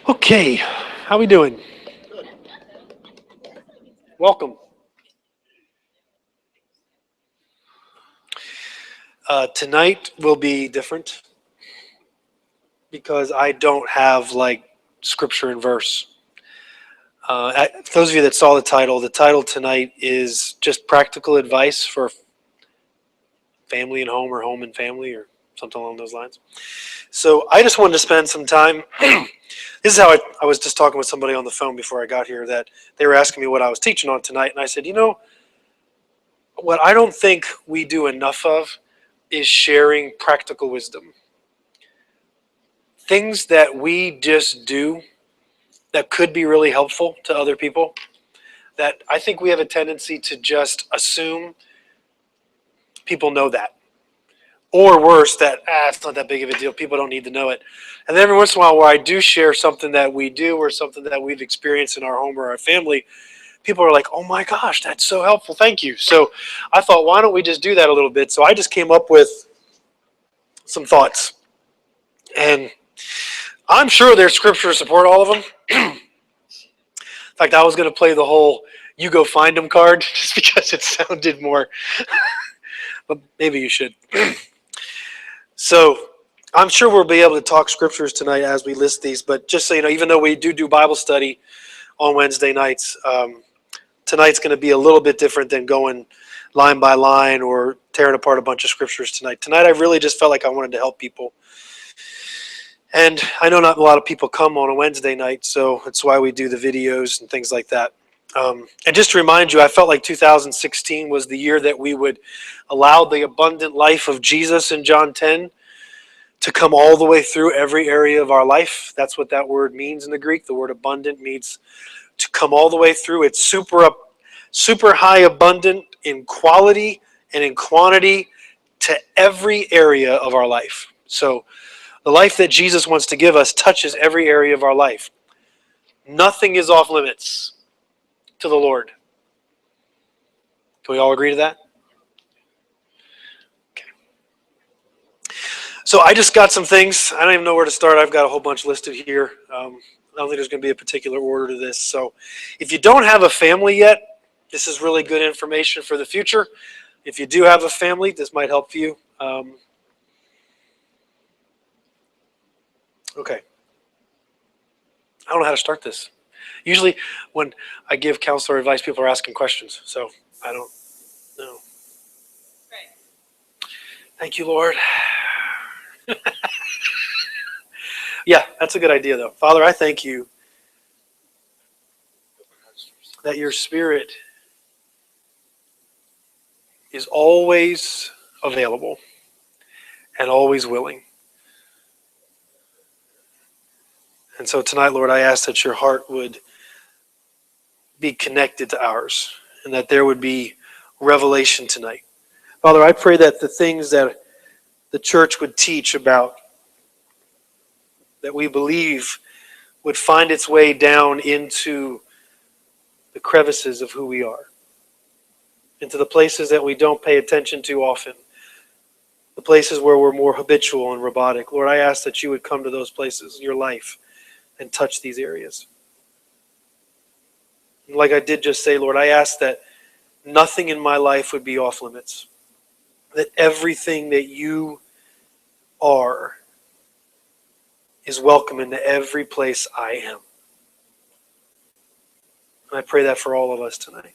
Okay, how we doing? Welcome. Tonight will be different because I don't have like scripture and verse. For those of you that saw the title tonight is just practical advice for family and home or home and family or something along those lines. So I just wanted to spend some time. This is how I was just talking with somebody on the phone before I got here that they were asking me what I was teaching on tonight. And I said, what I don't think we do enough of is sharing practical wisdom. Things that we just do that could be really helpful to other people that I think we have a tendency to just assume people know that. Or worse, that it's not that big of a deal. People don't need to know it. And then every once in a while where I do share something that we do or something that we've experienced in our home or our family, people are like, oh my gosh, that's so helpful. Thank you. So I thought, why don't we just do that a little bit? So I just came up with some thoughts. And I'm sure there's scripture to support all of them. In fact, I was going to play the whole "you go find them" card just because it sounded more, but maybe you should. So I'm sure we'll be able to talk scriptures tonight as we list these. But just so you know, even though we do Bible study on Wednesday nights, tonight's going to be a little bit different than going line by line or tearing apart a bunch of scriptures tonight. Tonight, I really just felt like I wanted to help people. And I know not a lot of people come on a Wednesday night, so that's why we do the videos and things like that. And just to remind you, I felt like 2016 was the year that we would allow the abundant life of Jesus in John 10 to come all the way through every area of our life. That's what that word means in the Greek. The word abundant means to come all the way through. It's super high abundant in quality and in quantity to every area of our life. So the life that Jesus wants to give us touches every area of our life. Nothing is off limits to the Lord. Can we all agree to that? Okay. So I just got some things. I don't even know where to start. I've got a whole bunch listed here. I don't think there's going to be a particular order to this. So if you don't have a family yet, this is really good information for the future. If you do have a family, this might help you. Okay. I don't know how to start this. Usually when I give counselor advice, people are asking questions. So I don't know. Right. Thank you, Lord. Yeah, that's a good idea, though. Father, I thank you that your Spirit is always available and always willing. And so tonight, Lord, I ask that your heart would be connected to ours and that there would be revelation tonight. Father, I pray that the things that the church would teach about, that we believe would find its way down into the crevices of who we are, into the places that we don't pay attention to often, the places where we're more habitual and robotic. Lord, I ask that you would come to those places, your life, and touch these areas. And like I did just say, Lord, I ask that nothing in my life would be off limits, that everything that you are is welcome into every place I am. And I pray that for all of us tonight.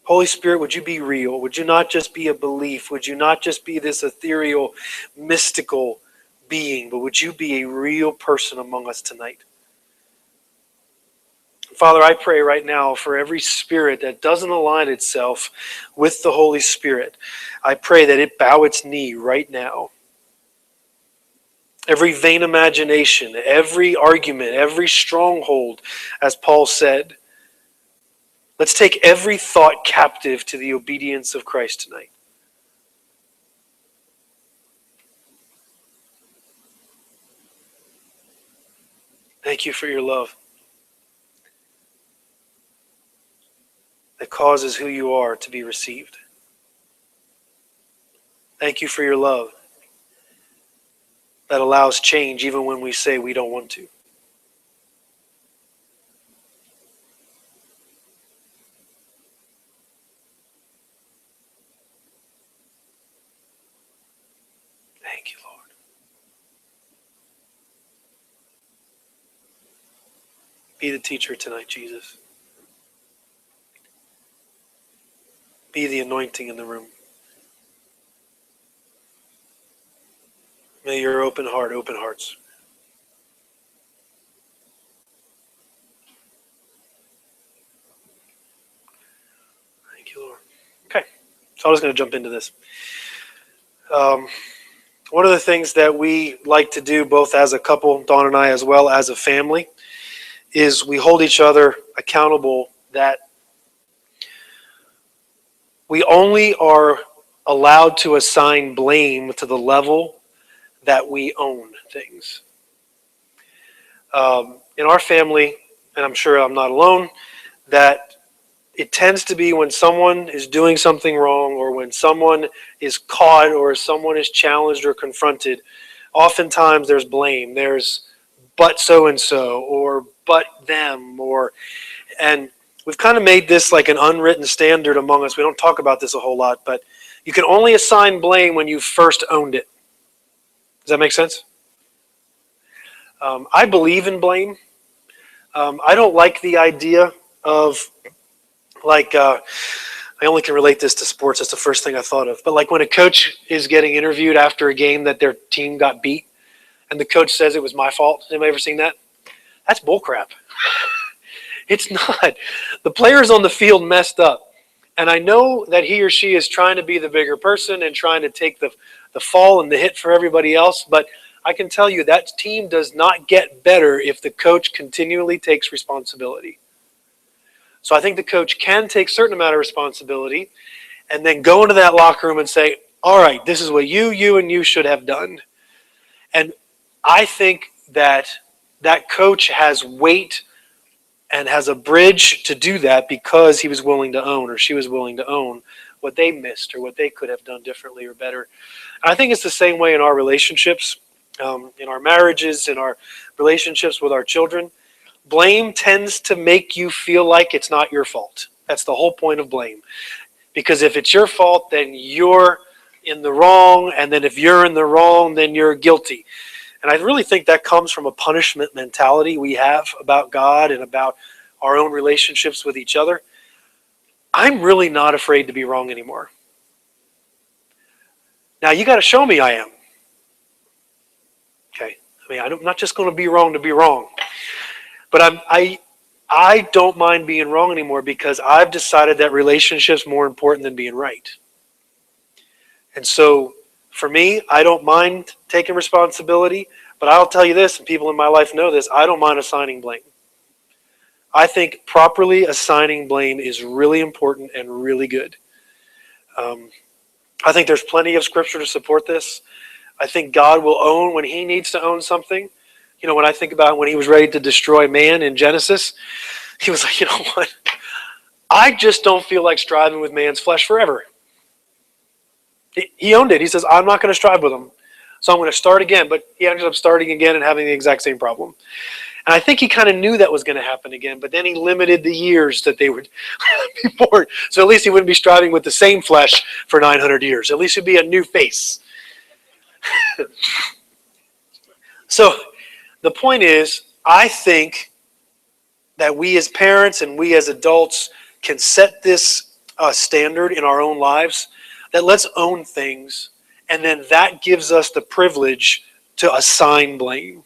Holy Spirit, would you be real? Would you not just be a belief? Would you not just be this ethereal, mystical being, but would you be a real person among us tonight? Father, I pray right now for every spirit that doesn't align itself with the Holy Spirit. I pray that it bow its knee right now. Every vain imagination, every argument, every stronghold, as Paul said, let's take every thought captive to the obedience of Christ tonight. Thank you for your love that causes who you are to be received. Thank you for your love that allows change even when we say we don't want to. Be the teacher tonight, Jesus. Be the anointing in the room. May your open heart open hearts. Thank you, Lord. Okay, so I'm just going to jump into this. One of the things that we like to do, both as a couple, Dawn and I, as well as a family, is we hold each other accountable that we only are allowed to assign blame to the level that we own things. In our family, and I'm sure I'm not alone, that it tends to be when someone is doing something wrong or when someone is caught or someone is challenged or confronted, oftentimes there's blame. There's but so-and-so or but them and we've kind of made this like an unwritten standard among us. We don't talk about this a whole lot, but you can only assign blame when you first owned it. Does that make sense? I believe in blame. I don't like the idea of I only can relate this to sports. That's the first thing I thought of. But like when a coach is getting interviewed after a game that their team got beat, and the coach says it was my fault. Has anybody ever seen that? That's bullcrap. It's not. The players on the field messed up. And I know that he or she is trying to be the bigger person and trying to take the fall and the hit for everybody else. But I can tell you that team does not get better if the coach continually takes responsibility. So I think the coach can take a certain amount of responsibility and then go into that locker room and say, all right, this is what you, and you should have done. And I think that that coach has weight and has a bridge to do that because he was willing to own or she was willing to own what they missed or what they could have done differently or better. And I think it's the same way in our relationships, in our marriages, in our relationships with our children. Blame tends to make you feel like it's not your fault. That's the whole point of blame. Because if it's your fault, then you're in the wrong, and then if you're in the wrong, then you're guilty. And I really think that comes from a punishment mentality we have about God and about our own relationships with each other. I'm really not afraid to be wrong anymore. Now, you got to show me I am. Okay? I mean, I'm not just going to be wrong to be wrong. But I don't mind being wrong anymore because I've decided that relationship's more important than being right. And so, for me, I don't mind taking responsibility, but I'll tell you this, and people in my life know this, I don't mind assigning blame. I think properly assigning blame is really important and really good. I think there's plenty of scripture to support this. I think God will own when he needs to own something. You know, when I think about when he was ready to destroy man in Genesis, he was like, you know what? I just don't feel like striving with man's flesh forever. He owned it. He says, I'm not going to strive with him. So I'm going to start again. But he ended up starting again and having the exact same problem. And I think he kind of knew that was going to happen again. But then he limited the years that they would be born. So at least he wouldn't be striving with the same flesh for 900 years. At least it'd be a new face. So the point is, I think that we as parents and we as adults can set this standard in our own lives, that let's own things, and then that gives us the privilege to assign blame.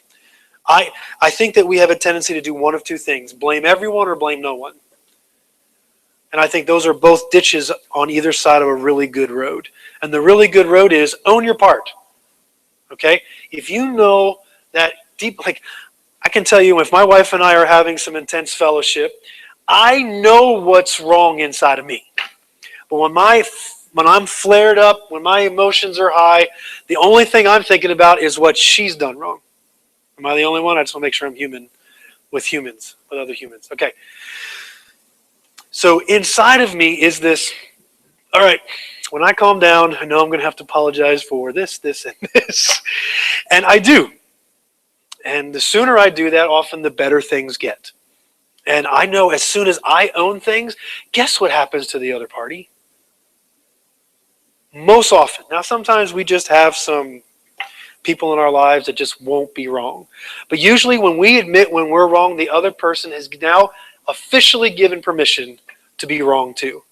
I think that we have a tendency to do one of two things, blame everyone or blame no one. And I think those are both ditches on either side of a really good road. And the really good road is own your part. Okay? If you know that deep, like I can tell you if my wife and I are having some intense fellowship, I know what's wrong inside of me. But when I'm flared up, when my emotions are high, the only thing I'm thinking about is what she's done wrong. Am I the only one? I just want to make sure I'm human with humans, with other humans. Okay. So inside of me is this, all right, when I calm down, I know I'm going to have to apologize for this, and this. And I do. And the sooner I do that, often the better things get. And I know as soon as I own things, guess what happens to the other party? Most often. Now, sometimes we just have some people in our lives that just won't be wrong. But usually when we admit when we're wrong, the other person has now officially given permission to be wrong too.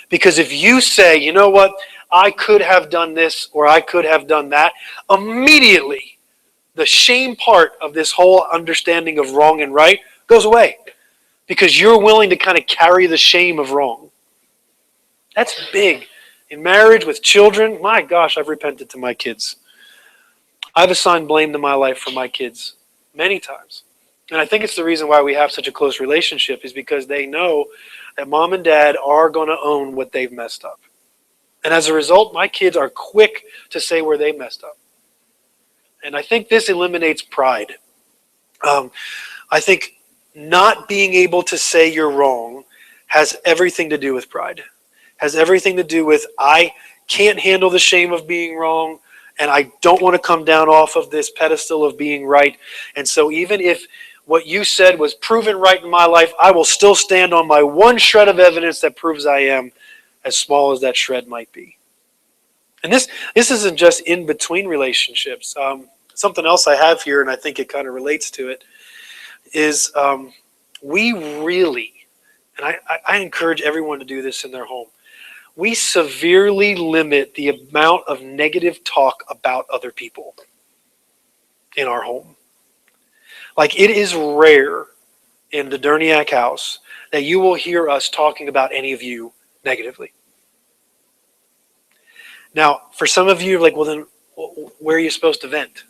Because if you say, you know what, I could have done this or I could have done that, immediately the shame part of this whole understanding of wrong and right goes away. Because you're willing to kind of carry the shame of wrong. That's big. In marriage, with children, my gosh, I've repented to my kids. I've assigned blame to my life for my kids many times. And I think it's the reason why we have such a close relationship is because they know that mom and dad are going to own what they've messed up. And as a result, my kids are quick to say where they messed up. And I think this eliminates pride. I think not being able to say you're wrong has everything to do with pride. Has everything to do with I can't handle the shame of being wrong, and I don't want to come down off of this pedestal of being right. And so even if what you said was proven right in my life, I will still stand on my one shred of evidence that proves I am, as small as that shred might be. And this isn't just in between relationships. Something else I have here, and I think it kind of relates to it, is we really, and I encourage everyone to do this in their home, we severely limit the amount of negative talk about other people in our home. Like, it is rare in the Durniak house that you will hear us talking about any of you negatively. Now, for some of you, like, well, then where are you supposed to vent?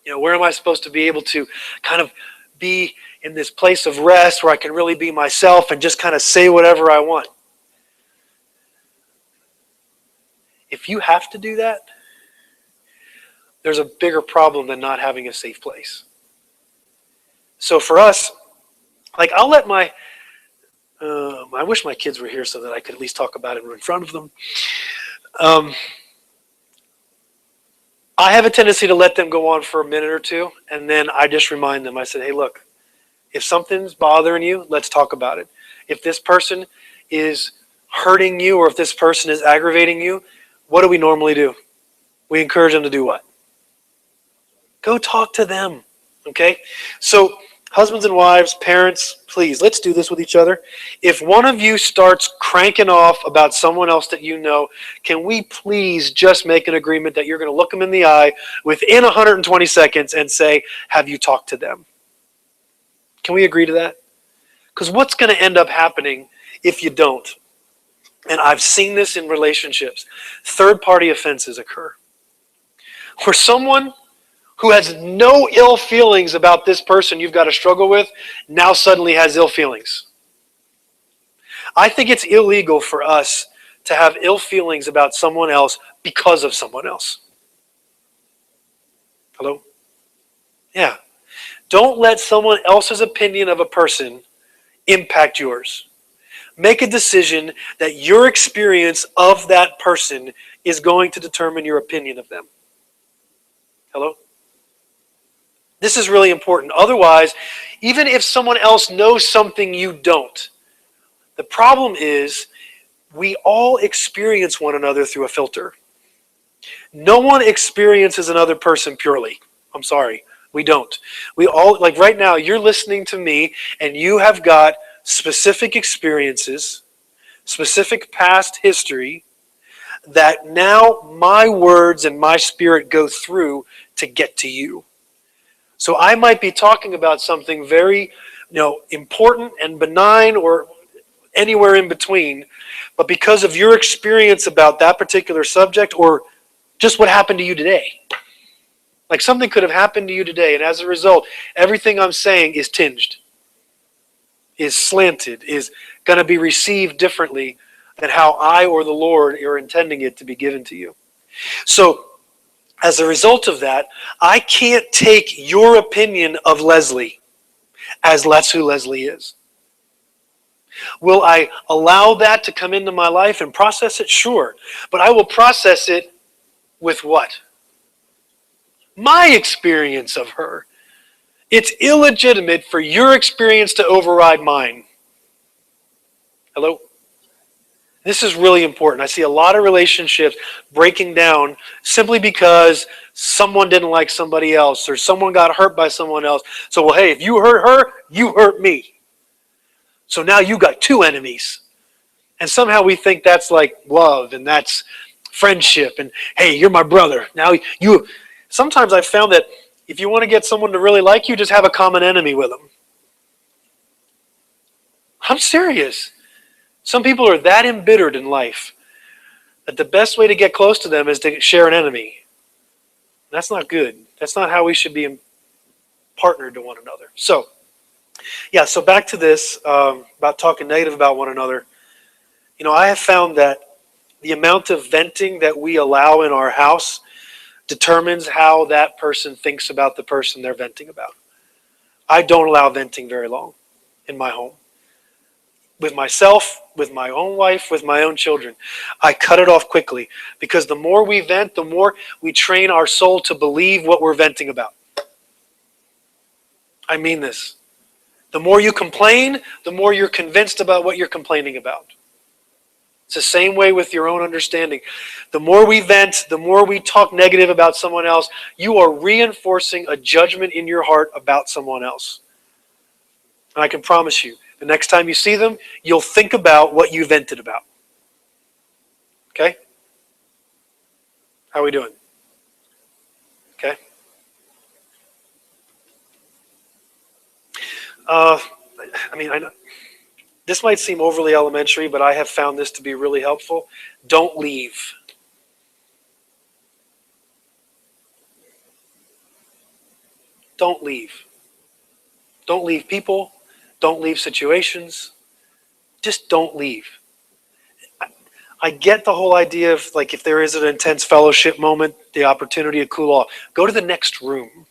You know, where am I supposed to be able to kind of be in this place of rest where I can really be myself and just kind of say whatever I want? If you have to do that, there's a bigger problem than not having a safe place. So for us, like, I'll let I wish my kids were here so that I could at least talk about it in front of them. I have a tendency to let them go on for a minute or two, and then I just remind them. I said, hey, look, if something's bothering you, let's talk about it. If this person is hurting you or if this person is aggravating you, what do we normally do? We encourage them to do what? Go talk to them, okay? So husbands and wives, parents, please, let's do this with each other. If one of you starts cranking off about someone else that you know, can we please just make an agreement that you're going to look them in the eye within 120 seconds and say, have you talked to them? Can we agree to that? Because what's going to end up happening if you don't? And I've seen this in relationships. Third-party offenses occur. Where someone who has no ill feelings about this person you've got to struggle with now suddenly has ill feelings. I think it's illegal for us to have ill feelings about someone else because of someone else. Hello? Yeah. Don't let someone else's opinion of a person impact yours. Make a decision that your experience of that person is going to determine your opinion of them. Hello? This is really important. Otherwise, even if someone else knows something you don't, the problem is we all experience one another through a filter. No one experiences another person purely. I'm sorry, we don't. We all, like right now, you're listening to me and you have got specific experiences, specific past history that now my words and my spirit go through to get to you. So I might be talking about something very, important and benign or anywhere in between, but because of your experience about that particular subject or just what happened to you today, like something could have happened to you today, and as a result, everything I'm saying is tinged, is slanted, is going to be received differently than how I or the Lord are intending it to be given to you. So, as a result of that, I can't take your opinion of Leslie as that's who Leslie is. Will I allow that to come into my life and process it? Sure. But I will process it with what? My experience of her. It's illegitimate for your experience to override mine. Hello? This is really important. I see a lot of relationships breaking down simply because someone didn't like somebody else or someone got hurt by someone else. So, well, hey, if you hurt her, you hurt me. So now you got two enemies. And somehow we think that's like love and that's friendship and hey, you're my brother. Now you sometimes I've found that if you want to get someone to really like you, just have a common enemy with them. I'm serious. Some people are that embittered in life that the best way to get close to them is to share an enemy. That's not good. That's not how we should be partnered to one another. So, yeah, so back to this, about talking negative about one another. I have found that the amount of venting that we allow in our house determines how that person thinks about the person they're venting about. I don't allow venting very long in my home. With myself, with my own wife, with my own children. I cut it off quickly because the more we vent, the more we train our soul to believe what we're venting about. I mean this. The more you complain, the more you're convinced about what you're complaining about. It's the same way with your own understanding. The more we vent, the more we talk negative about someone else, you are reinforcing a judgment in your heart about someone else. And I can promise you, the next time you see them, you'll think about what you vented about. Okay? How are we doing? Okay? I know this might seem overly elementary, but I have found this to be really helpful. Don't leave. Don't leave. Don't leave people. Don't leave situations. Just don't leave. I get the whole idea of like if there is an intense fellowship moment, the opportunity to cool off. Go to the next room.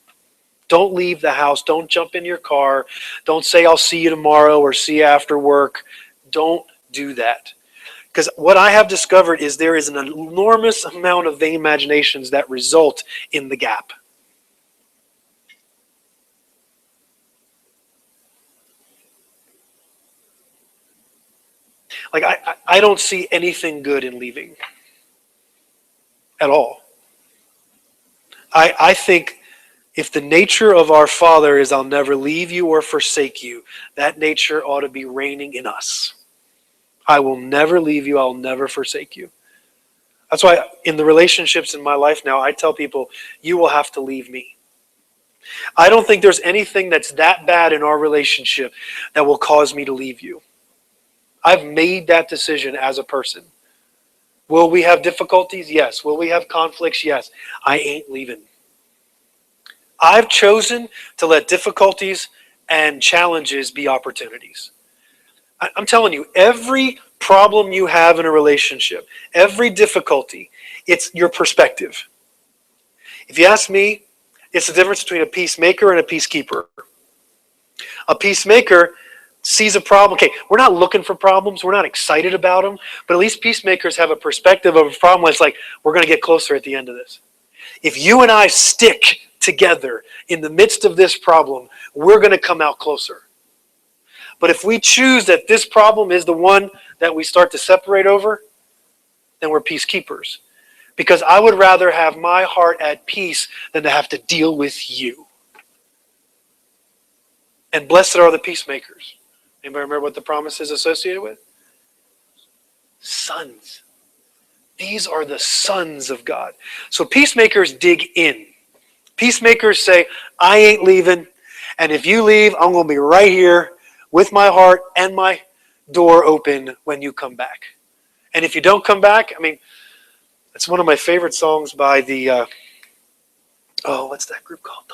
Don't leave the house. Don't jump in your car. Don't say I'll see you tomorrow or see you after work. Don't do that. Because what I have discovered is there is an enormous amount of vain imaginations that result in the gap. Like I don't see anything good in leaving at all. I think if the nature of our Father is I'll never leave you or forsake you, that nature ought to be reigning in us. I will never leave you. I'll never forsake you. That's why in the relationships in my life now, I tell people, you will have to leave me. I don't think there's anything that's that bad in our relationship that will cause me to leave you. I've made that decision as a person. Will we have difficulties? Yes. Will we have conflicts? Yes. I ain't leaving. I've chosen to let difficulties and challenges be opportunities. I'm telling you, every problem you have in a relationship, every difficulty, it's your perspective. If you ask me, it's the difference between a peacemaker and a peacekeeper. A peacemaker sees a problem. Okay, we're not looking for problems. We're not excited about them. But at least peacemakers have a perspective of a problem. It's like, we're going to get closer at the end of this. If you and I stick together in the midst of this problem, we're going to come out closer. But if we choose that this problem is the one that we start to separate over, then we're peacekeepers. Because I would rather have my heart at peace than to have to deal with you. And blessed are the peacemakers. Anybody remember what the promise is associated with? Sons. These are the sons of God. So peacemakers dig in. Peacemakers say, I ain't leaving, and if you leave, I'm going to be right here with my heart and my door open when you come back. And if you don't come back, it's one of my favorite songs by the, what's that group called?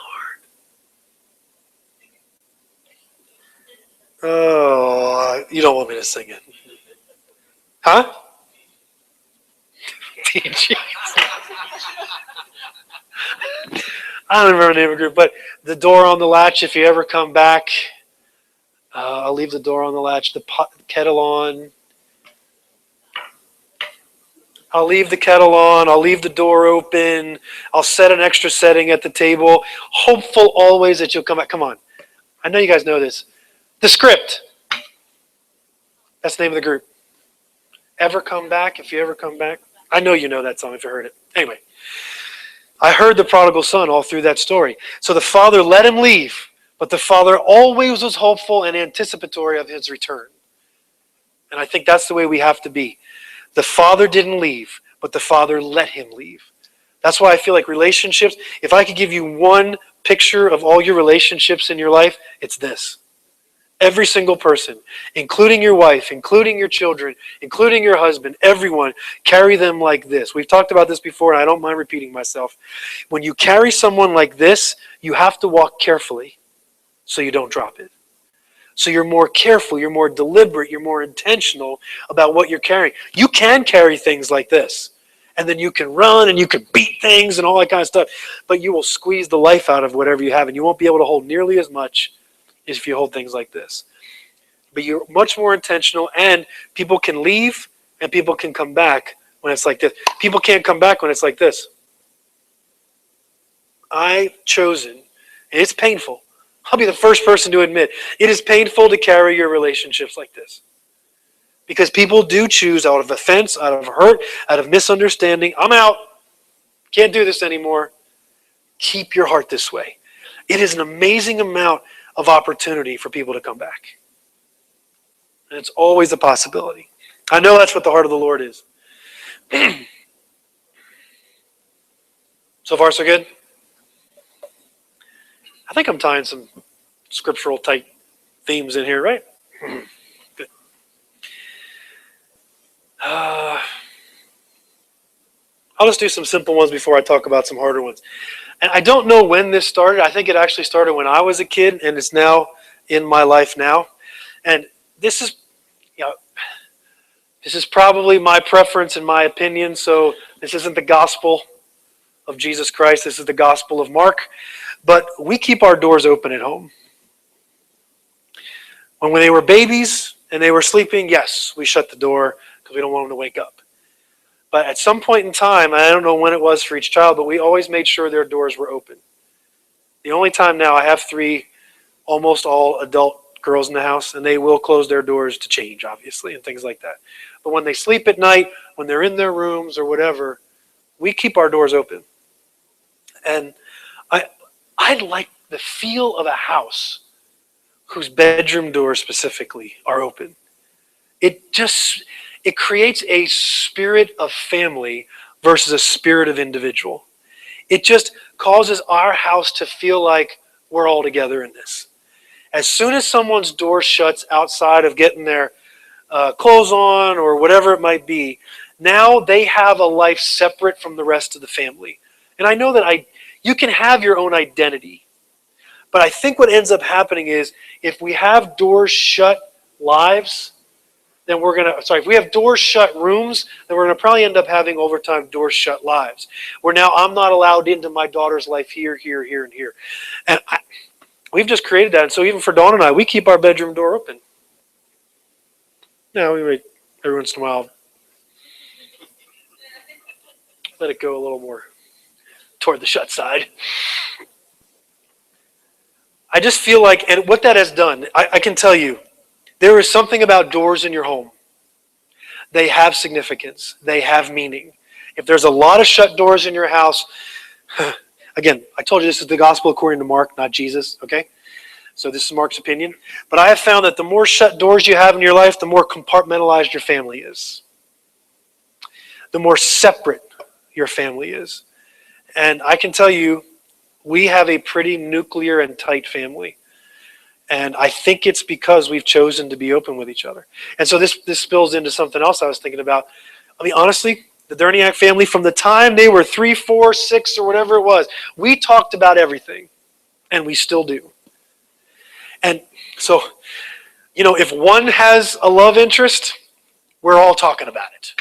Oh, you don't want me to sing it. Huh? I don't remember the name of the group, but the door on the latch, if you ever come back, I'll leave the door on the latch, the kettle on. I'll leave the kettle on. I'll leave the door open. I'll set an extra setting at the table. Hopeful always that you'll come back. Come on. I know you guys know this. The Script. That's the name of the group. Ever come back, if you ever come back. I know you know that song if you heard it. Anyway, I heard the prodigal son all through that story. So the father let him leave, but the father always was hopeful and anticipatory of his return. And I think that's the way we have to be. The father didn't leave, but the father let him leave. That's why I feel like relationships, if I could give you one picture of all your relationships in your life, it's this. Every single person, including your wife, including your children, including your husband, everyone, carry them like this. We've talked about this before, and I don't mind repeating myself. When you carry someone like this, you have to walk carefully so you don't drop it. So you're more careful, you're more deliberate, you're more intentional about what you're carrying. You can carry things like this, and then you can run and you can beat things and all that kind of stuff, but you will squeeze the life out of whatever you have, and you won't be able to hold nearly as much as if you hold things like this. But you're much more intentional, and people can leave and people can come back when it's like this. People can't come back when it's like this. I've chosen, and it's painful. I'll be the first person to admit it is painful to carry your relationships like this. Because people do choose out of offense, out of hurt, out of misunderstanding. I'm out. Can't do this anymore. Keep your heart this way. It is an amazing amount of opportunity for people to come back. And it's always a possibility. I know that's what the heart of the Lord is. So far, so good? I think I'm tying some scriptural type themes in here, right? Good. I'll just do some simple ones before I talk about some harder ones. And I don't know when this started. I think it actually started when I was a kid, and it's now in my life now. And this is, this is probably my preference and my opinion. So this isn't the gospel of Jesus Christ. This is the gospel of Mark. But we keep our doors open at home. When they were babies and they were sleeping, yes, we shut the door because we don't want them to wake up. But at some point in time, I don't know when it was for each child, but we always made sure their doors were open. The only time now, I have 3 almost all adult girls in the house, and they will close their doors to change, obviously, and things like that. But when they sleep at night, when they're in their rooms or whatever, we keep our doors open. And I like the feel of a house whose bedroom doors specifically are open. It creates a spirit of family versus a spirit of individual. It just causes our house to feel like we're all together in this. As soon as someone's door shuts outside of getting their clothes on or whatever it might be, now they have a life separate from the rest of the family. And I know that you can have your own identity. But I think what ends up happening is if we have doors shut lives, then if we have doors shut rooms, then we're going to probably end up having over time doors shut lives. Where now I'm not allowed into my daughter's life here, here, here, and here. And we've just created that. And so even for Dawn and I, we keep our bedroom door open. Now we might every once in a while let it go a little more toward the shut side. I just feel like, and what that has done, I can tell you, there is something about doors in your home. They have significance. They have meaning. If there's a lot of shut doors in your house, again, I told you this is the gospel according to Mark, not Jesus, okay? So this is Mark's opinion. But I have found that the more shut doors you have in your life, the more compartmentalized your family is. The more separate your family is. And I can tell you, we have a pretty nuclear and tight family. And I think it's because we've chosen to be open with each other. And so this spills into something else I was thinking about. I mean, honestly, the Durniak family, from the time they were 3, 4, 6, or whatever it was, we talked about everything. And we still do. And so, if one has a love interest, we're all talking about it.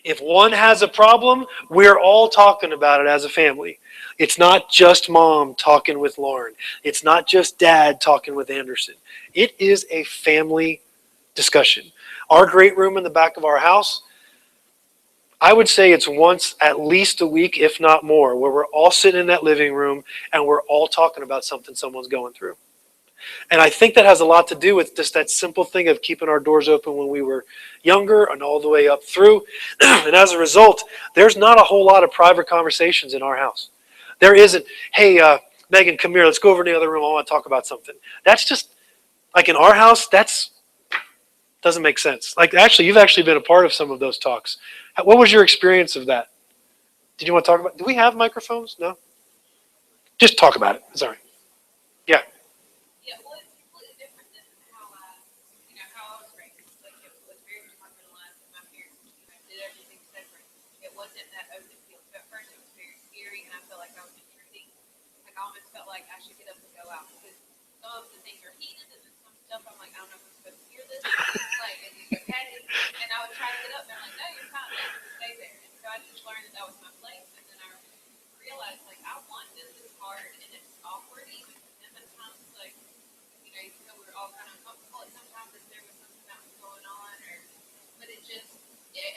If one has a problem, we're all talking about it as a family. It's not just mom talking with Lauren. It's not just dad talking with Anderson. It is a family discussion. Our great room in the back of our house, I would say it's once at least a week, if not more, where we're all sitting in that living room and we're all talking about something someone's going through. And I think that has a lot to do with just that simple thing of keeping our doors open when we were younger and all the way up through. And as a result, there's not a whole lot of private conversations in our house. There isn't, hey, Megan, come here, let's go over in the other room, I want to talk about something. That's just, like in our house, that's doesn't make sense. Like actually, you've actually been a part of some of those talks. What was your experience of that? Did you want to talk about, do we have microphones? No? Just talk about it. Sorry. Yeah. Yeah, well, it's completely different than how how I was raised. Like, it was very compartmentalized, and my parents, did everything separate. It wasn't that open field. So at first, it was very scary, and I felt like I was intruding. Like, I almost felt like I should get up and go out because some of the things are heated, and then some stuff I'm like, I don't know if I'm supposed to hear this. Like, is this okay? And I would try to get up, and I'm like, no, you're fine. Like, just stay there. And so I just learned that that was my place, and then I realized, like, I want this is hard, and it's awkward even. And sometimes, like, even though we were all kind of uncomfortable at sometimes if there was something that was going on, or but it just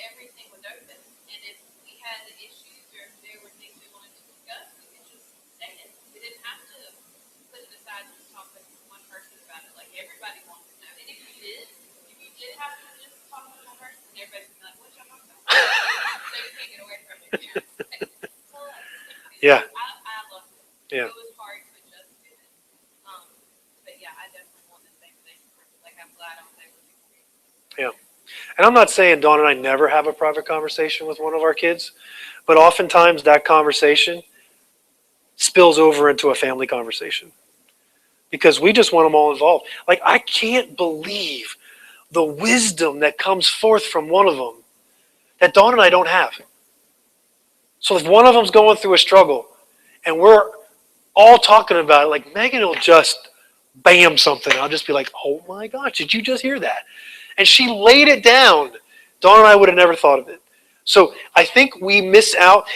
everything was open, and if we had the issues or if there were things we wanted to discuss, we could just say it. We didn't have to put it aside and just talk with one person about it. Like everybody wanted to know, and if you did have to just talk with one person, everybody's like, "What y'all talking about?" So you can't get away from it. So Yeah. I loved it. Yeah. It was hard to adjust to it. But yeah, I definitely want the same thing. Like I'm glad I'm able to. Yeah. And I'm not saying Dawn and I never have a private conversation with one of our kids, but oftentimes that conversation spills over into a family conversation because we just want them all involved. Like, I can't believe the wisdom that comes forth from one of them that Dawn and I don't have. So if one of them's going through a struggle and we're all talking about it, like Megan will just bam something. I'll just be like, oh my gosh, did you just hear that? And she laid it down. Dawn and I would have never thought of it. So I think we miss out.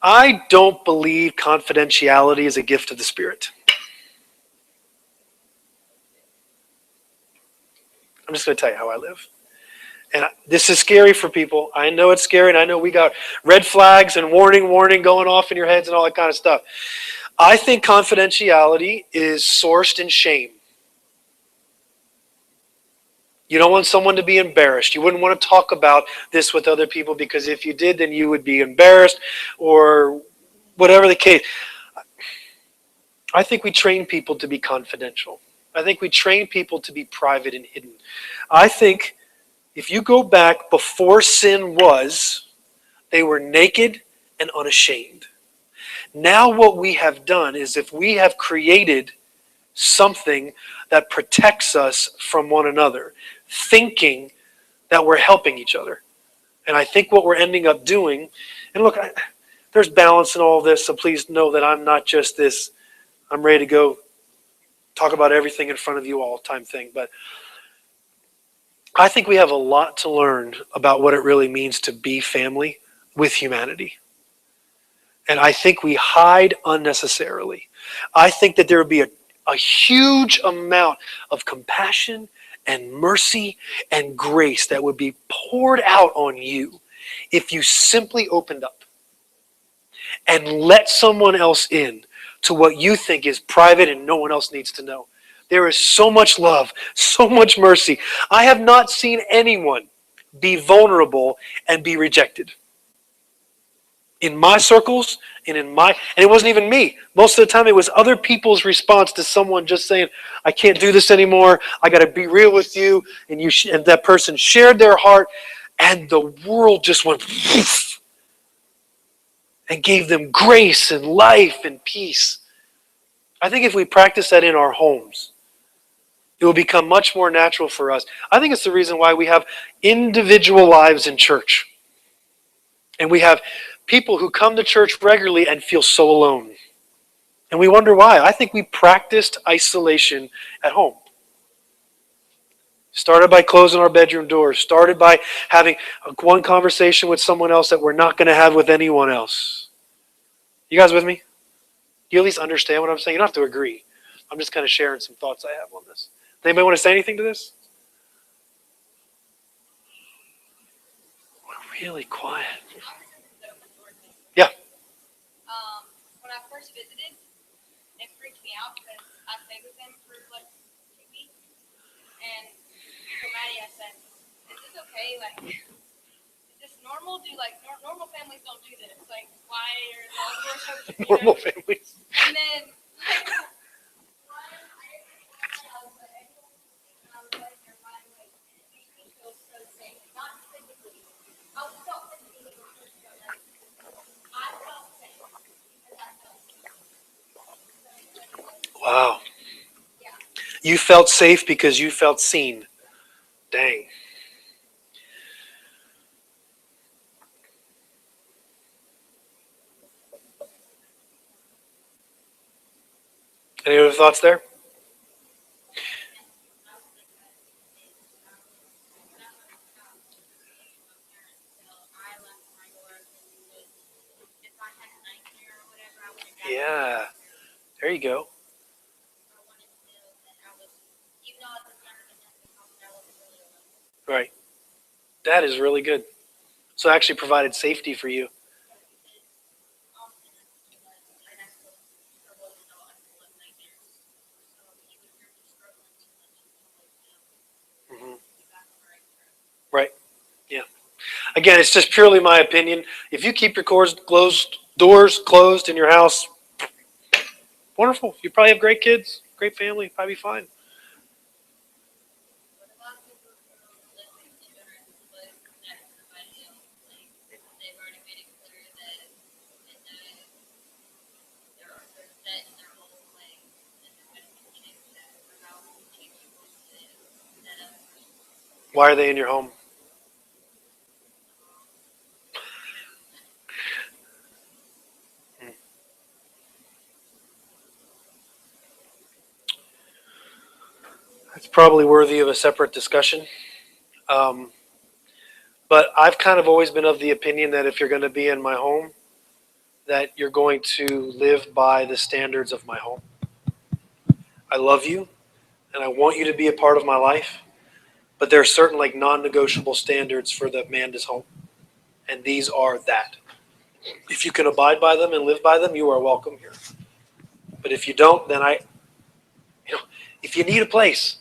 I don't believe confidentiality is a gift of the Spirit. I'm just going to tell you how I live. And this is scary for people. I know it's scary, and I know we got red flags and warning going off in your heads and all that kind of stuff. I think confidentiality is sourced in shame. You don't want someone to be embarrassed. You wouldn't want to talk about this with other people because if you did, then you would be embarrassed or whatever the case. I think we train people to be confidential. I think we train people to be private and hidden. I think if you go back before sin was, they were naked and unashamed. Now what we have done is if we have created something that protects us from one another, thinking that we're helping each other. And I think what we're ending up doing, and look, there's balance in all this, so please know that I'm not just this, I'm ready to go talk about everything in front of you all time thing, but I think we have a lot to learn about what it really means to be family with humanity. And I think we hide unnecessarily. I think that there would be a huge amount of compassion and mercy and grace that would be poured out on you if you simply opened up and let someone else in to what you think is private and no one else needs to know. There is so much love, so much mercy. I have not seen anyone be vulnerable and be rejected. In my circles and and it wasn't even me. Most of the time it was other people's response to someone just saying, I can't do this anymore. I got to be real with you. And and that person shared their heart and the world just went poof, and gave them grace and life and peace. I think if we practice that in our homes, it will become much more natural for us. I think it's the reason why we have individual lives in church. And we have people who come to church regularly and feel so alone. And we wonder why. I think we practiced isolation at home. Started by closing our bedroom doors. Started by having one conversation with someone else that we're not going to have with anyone else. You guys with me? Do you at least understand what I'm saying? You don't have to agree. I'm just kind of sharing some thoughts I have on this. Does anybody want to say anything to this? We're really quiet. Yeah. When I first visited, every don't do this. Like, why are the doors open? Normal families. And then, like, Wow. You felt safe because you felt seen. Dang. Any other thoughts there? Yeah. There you go. Right. That is really good. So it actually provided safety for you. Hmm. Right. Yeah. Again, it's just purely my opinion. If you keep your doors closed in your house, wonderful. You probably have great kids, great family, probably be fine. Why are they in your home? It's probably worthy of a separate discussion. Um, but I've kind of always been of the opinion that if you're going to be in my home, that you're going to live by the standards of my home. I love you, and I want you to be a part of my life, but there are certain like non-negotiable standards for the Amanda's home, and these are that. If you can abide by them and live by them, you are welcome here. But if you don't, then if you need a place,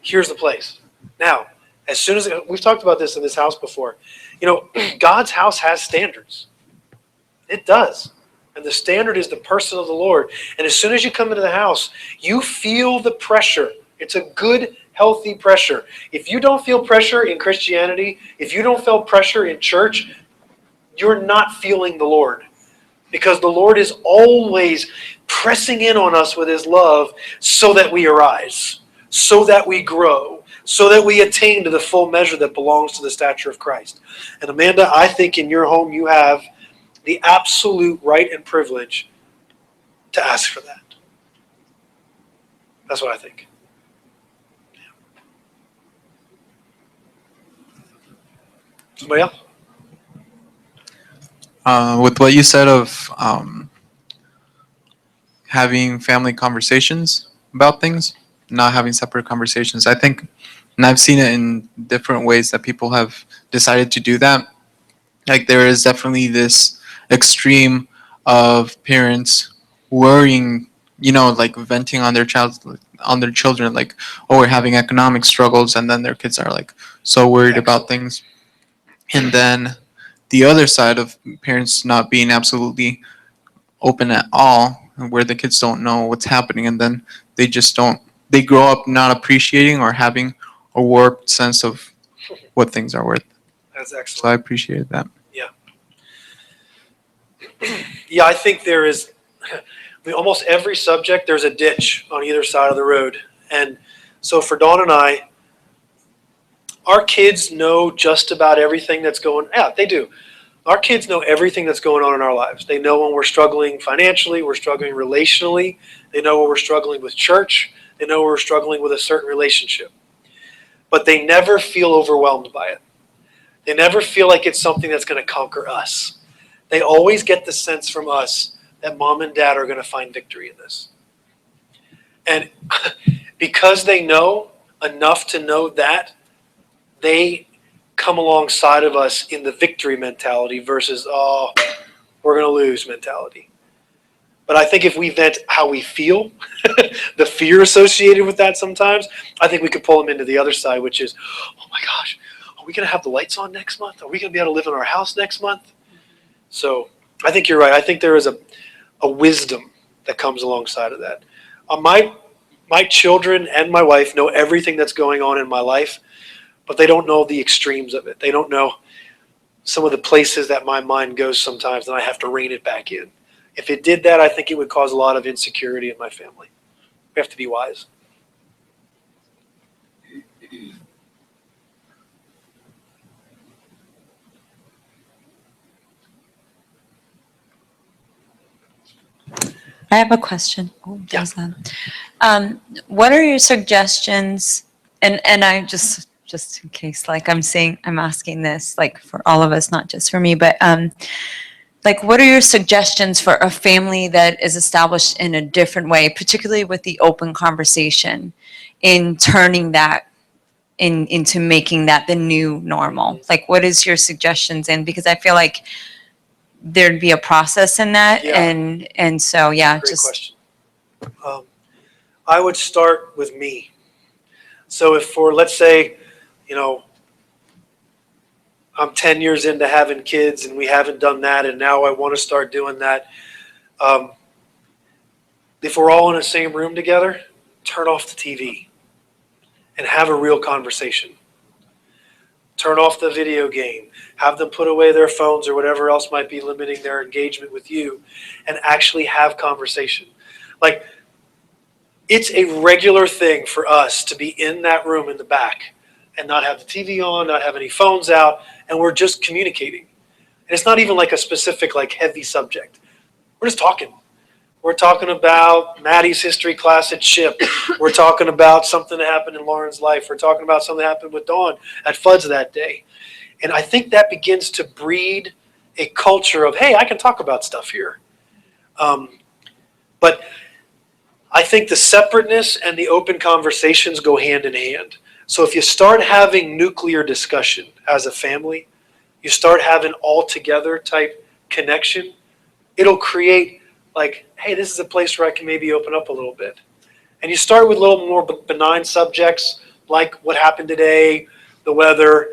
here's the place. Now, as soon as we've talked about this in this house before, God's house has standards. It does. And the standard is the person of the Lord. And as soon as you come into the house, you feel the pressure. It's a good, healthy pressure. If you don't feel pressure in Christianity, if you don't feel pressure in church, you're not feeling the Lord. Because the Lord is always pressing in on us with his love so that we arise, so that we grow, so that we attain to the full measure that belongs to the stature of Christ. And Amanda, I think in your home you have the absolute right and privilege to ask for that. That's what I think. Somebody else? With what you said of having family conversations about things, not having separate conversations, I think, and I've seen it in different ways that people have decided to do that. Like there is definitely this extreme of parents worrying, like venting on on their children, like, oh, we're having economic struggles, and then their kids are like so worried about Excellent. things. And then the other side of parents not being absolutely open at all, where the kids don't know what's happening, and then they just don't. They grow up not appreciating or having a warped sense of what things are worth. That's So I excellent. appreciated that. Yeah. Yeah, I think there is, almost every subject, there's a ditch on either side of the road. And so for Dawn and I, our kids know just about everything that's going on. Yeah, they do. Our kids know everything that's going on in our lives. They know when we're struggling financially, we're struggling relationally. They know when we're struggling with church. They know when we're struggling with a certain relationship. But they never feel overwhelmed by it. They never feel like it's something that's going to conquer us. They always get the sense from us that mom and dad are going to find victory in this. And because they know enough to know that, they come alongside of us in the victory mentality versus, oh, we're going to lose mentality. But I think if we vent how we feel, the fear associated with that sometimes, I think we could pull them into the other side, which is, oh my gosh, are we going to have the lights on next month? Are we going to be able to live in our house next month? So I think you're right. I think there is a wisdom that comes alongside of that. My children and my wife know everything that's going on in my life, but they don't know the extremes of it. They don't know some of the places that my mind goes sometimes, and I have to rein it back in. If it did that, I think it would cause a lot of insecurity in my family. We have to be wise. I have a question. Oh, there's that. What are your suggestions? And I just in case, like I'm asking this like for all of us, not just for me, but like what are your suggestions for a family that is established in a different way, particularly with the open conversation, in turning that into making that the new normal? Like, what is your suggestions? And because I feel like there'd be a process in that, Yeah. and so yeah, Great just question. I would start with me. So if for, let's say, you know, I'm 10 years into having kids and we haven't done that, and now I want to start doing that. If we're all in the same room together, turn off the TV and have a real conversation. Turn off the video game. Have them put away their phones or whatever else might be limiting their engagement with you, and actually have conversation. Like, it's a regular thing for us to be in that room in the back and not have the TV on, not have any phones out, and we're just communicating. And it's not even like a specific, like, heavy subject. We're just talking. We're talking about Maddie's history class at SHIP. We're talking about something that happened in Lauren's life. We're talking about something that happened with Dawn at FUDS that day. And I think that begins to breed a culture of, hey, I can talk about stuff here. But I think the separateness and the open conversations go hand in hand. So if you start having nuclear discussion as a family, you start having all together type connection, it'll create like, hey, this is a place where I can maybe open up a little bit. And you start with a little more benign subjects like what happened today, the weather,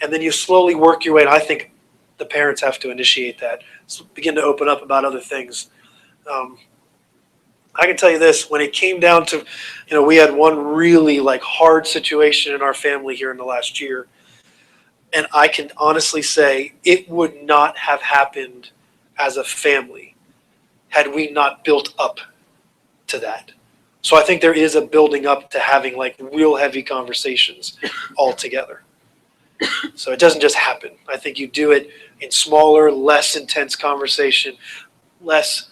and then you slowly work your way. And I think the parents have to initiate that. So begin to open up about other things. I can tell you this, when it came down to, we had one really like hard situation in our family here in the last year. And I can honestly say it would not have happened as a family had we not built up to that. So I think there is a building up to having like real heavy conversations all together. So it doesn't just happen. I think you do it in smaller, less intense conversation, less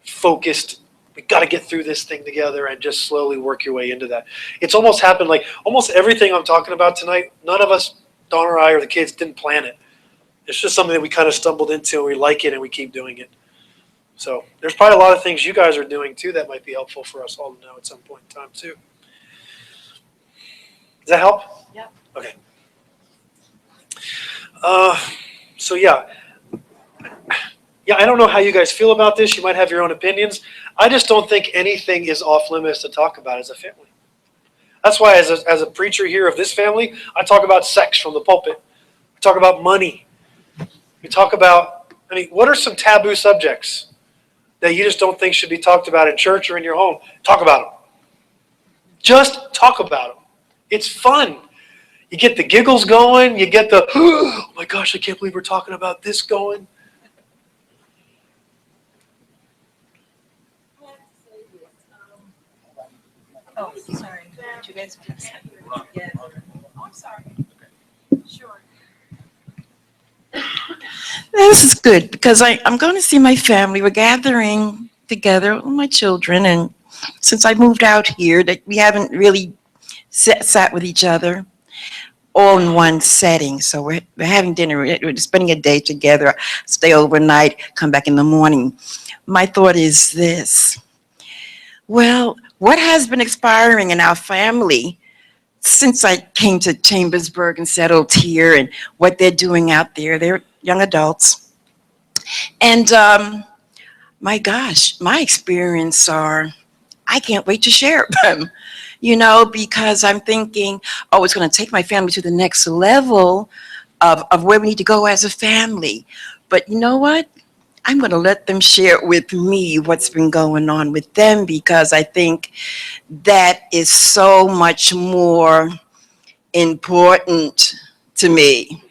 focused. We got to get through this thing together and just slowly work your way into that. It's almost happened like almost everything I'm talking about tonight, none of us, Dawn or I or the kids, didn't plan it. It's just something that we kind of stumbled into and we like it and we keep doing it. So there's probably a lot of things you guys are doing too that might be helpful for us all to know at some point in time too. Does that help? Yeah. Okay. So yeah, I don't know how you guys feel about this. You might have your own opinions. I just don't think anything is off limits to talk about as a family. That's why as a preacher here of this family, I talk about sex from the pulpit. We talk about money. We talk about, what are some taboo subjects that you just don't think should be talked about in church or in your home? Talk about them. Just talk about them. It's fun. You get the giggles going. You get the, oh my gosh, I can't believe we're talking about this going. oh, sorry. Did you guys fix that? Yeah. Oh, I'm sorry. Sure. This is good because I'm going to see my family. We're gathering together with my children, and since I moved out here, that we haven't really sat with each other all in one setting. So we're having dinner. We're spending a day together. Stay overnight. Come back in the morning. My thought is this: well, what has been expiring in our family since I came to Chambersburg and settled here, and what they're doing out there? They're young adults. And my gosh, my experience are, I can't wait to share them, because I'm thinking, oh, it's going to take my family to the next level of where we need to go as a family. But you know what? I'm going to let them share with me what's been going on with them, because I think that is so much more important to me.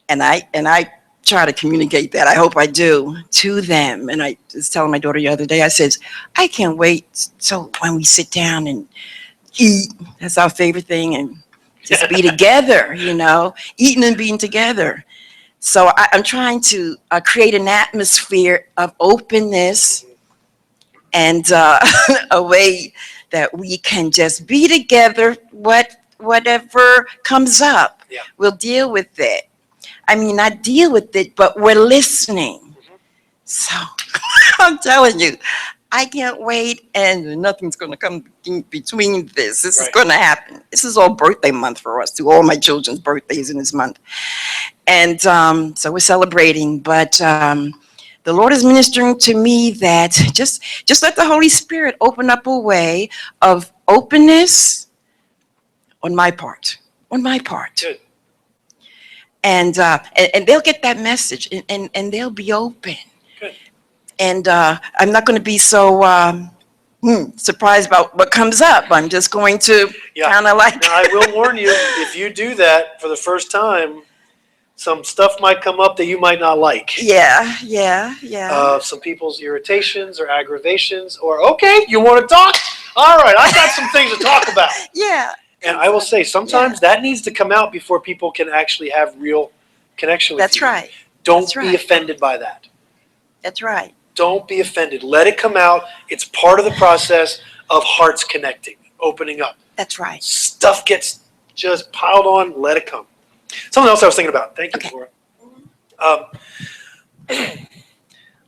And I try to communicate that. I hope I do to them. And I was telling my daughter the other day, I said, I can't wait so when we sit down and eat, that's our favorite thing, and just be together, eating and being together. So I'm trying to create an atmosphere of openness and a way that we can just be together. Whatever comes up, Yeah. we'll deal with it. I mean, not deal with it, but we're listening. So I'm telling you, I can't wait, and nothing's going to come in between this. This is Right. going to happen. This is all birthday month for us, too. All my children's birthdays in this month. And so we're celebrating, but the Lord is ministering to me that just let the Holy Spirit open up a way of openness on my part. Good. And they'll get that message, and they'll be open. Good. And I'm not going to be so surprised about what comes up. I'm just going to Yeah. kind of like. Now, I will warn you, if you do that for the first time, some stuff might come up that you might not like. Yeah. Some people's irritations or aggravations, or, okay, you want to talk? All right, I got some things to talk about. Yeah. And I will say, sometimes that needs to come out before people can actually have real connection with That's you. right. Don't That's be right. offended by that. That's right. Don't be offended. Let it come out. It's part of the process of hearts connecting, opening up. That's right. Stuff gets just piled on, let it come. Something else I was thinking about. Thank you, Okay. Laura.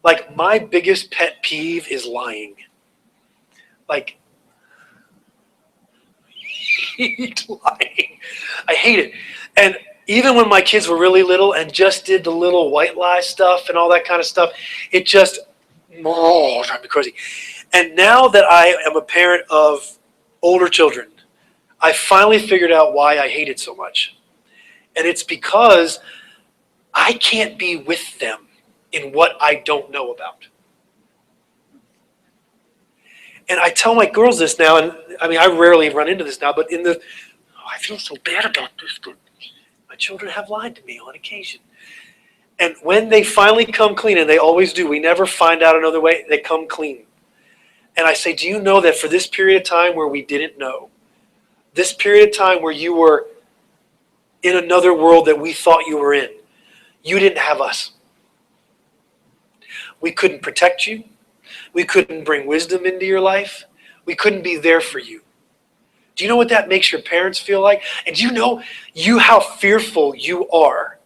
Like, my biggest pet peeve is lying. Like, I hate lying. I hate it. And even when my kids were really little and just did the little white lie stuff and all that kind of stuff, it just drives me crazy. And now that I am a parent of older children, I finally figured out why I hate it so much. And it's because I can't be with them in what I don't know about. And I tell my girls this now, and I mean, I rarely run into this now, but I feel so bad about this, but my children have lied to me on occasion. And when they finally come clean, and they always do, we never find out another way, they come clean. And I say, do you know that for this period of time where we didn't know, this period of time where you were in another world that we thought you were in, you didn't have us. We couldn't protect you. We couldn't bring wisdom into your life. We couldn't be there for you. Do you know what that makes your parents feel like? And do you know how fearful you are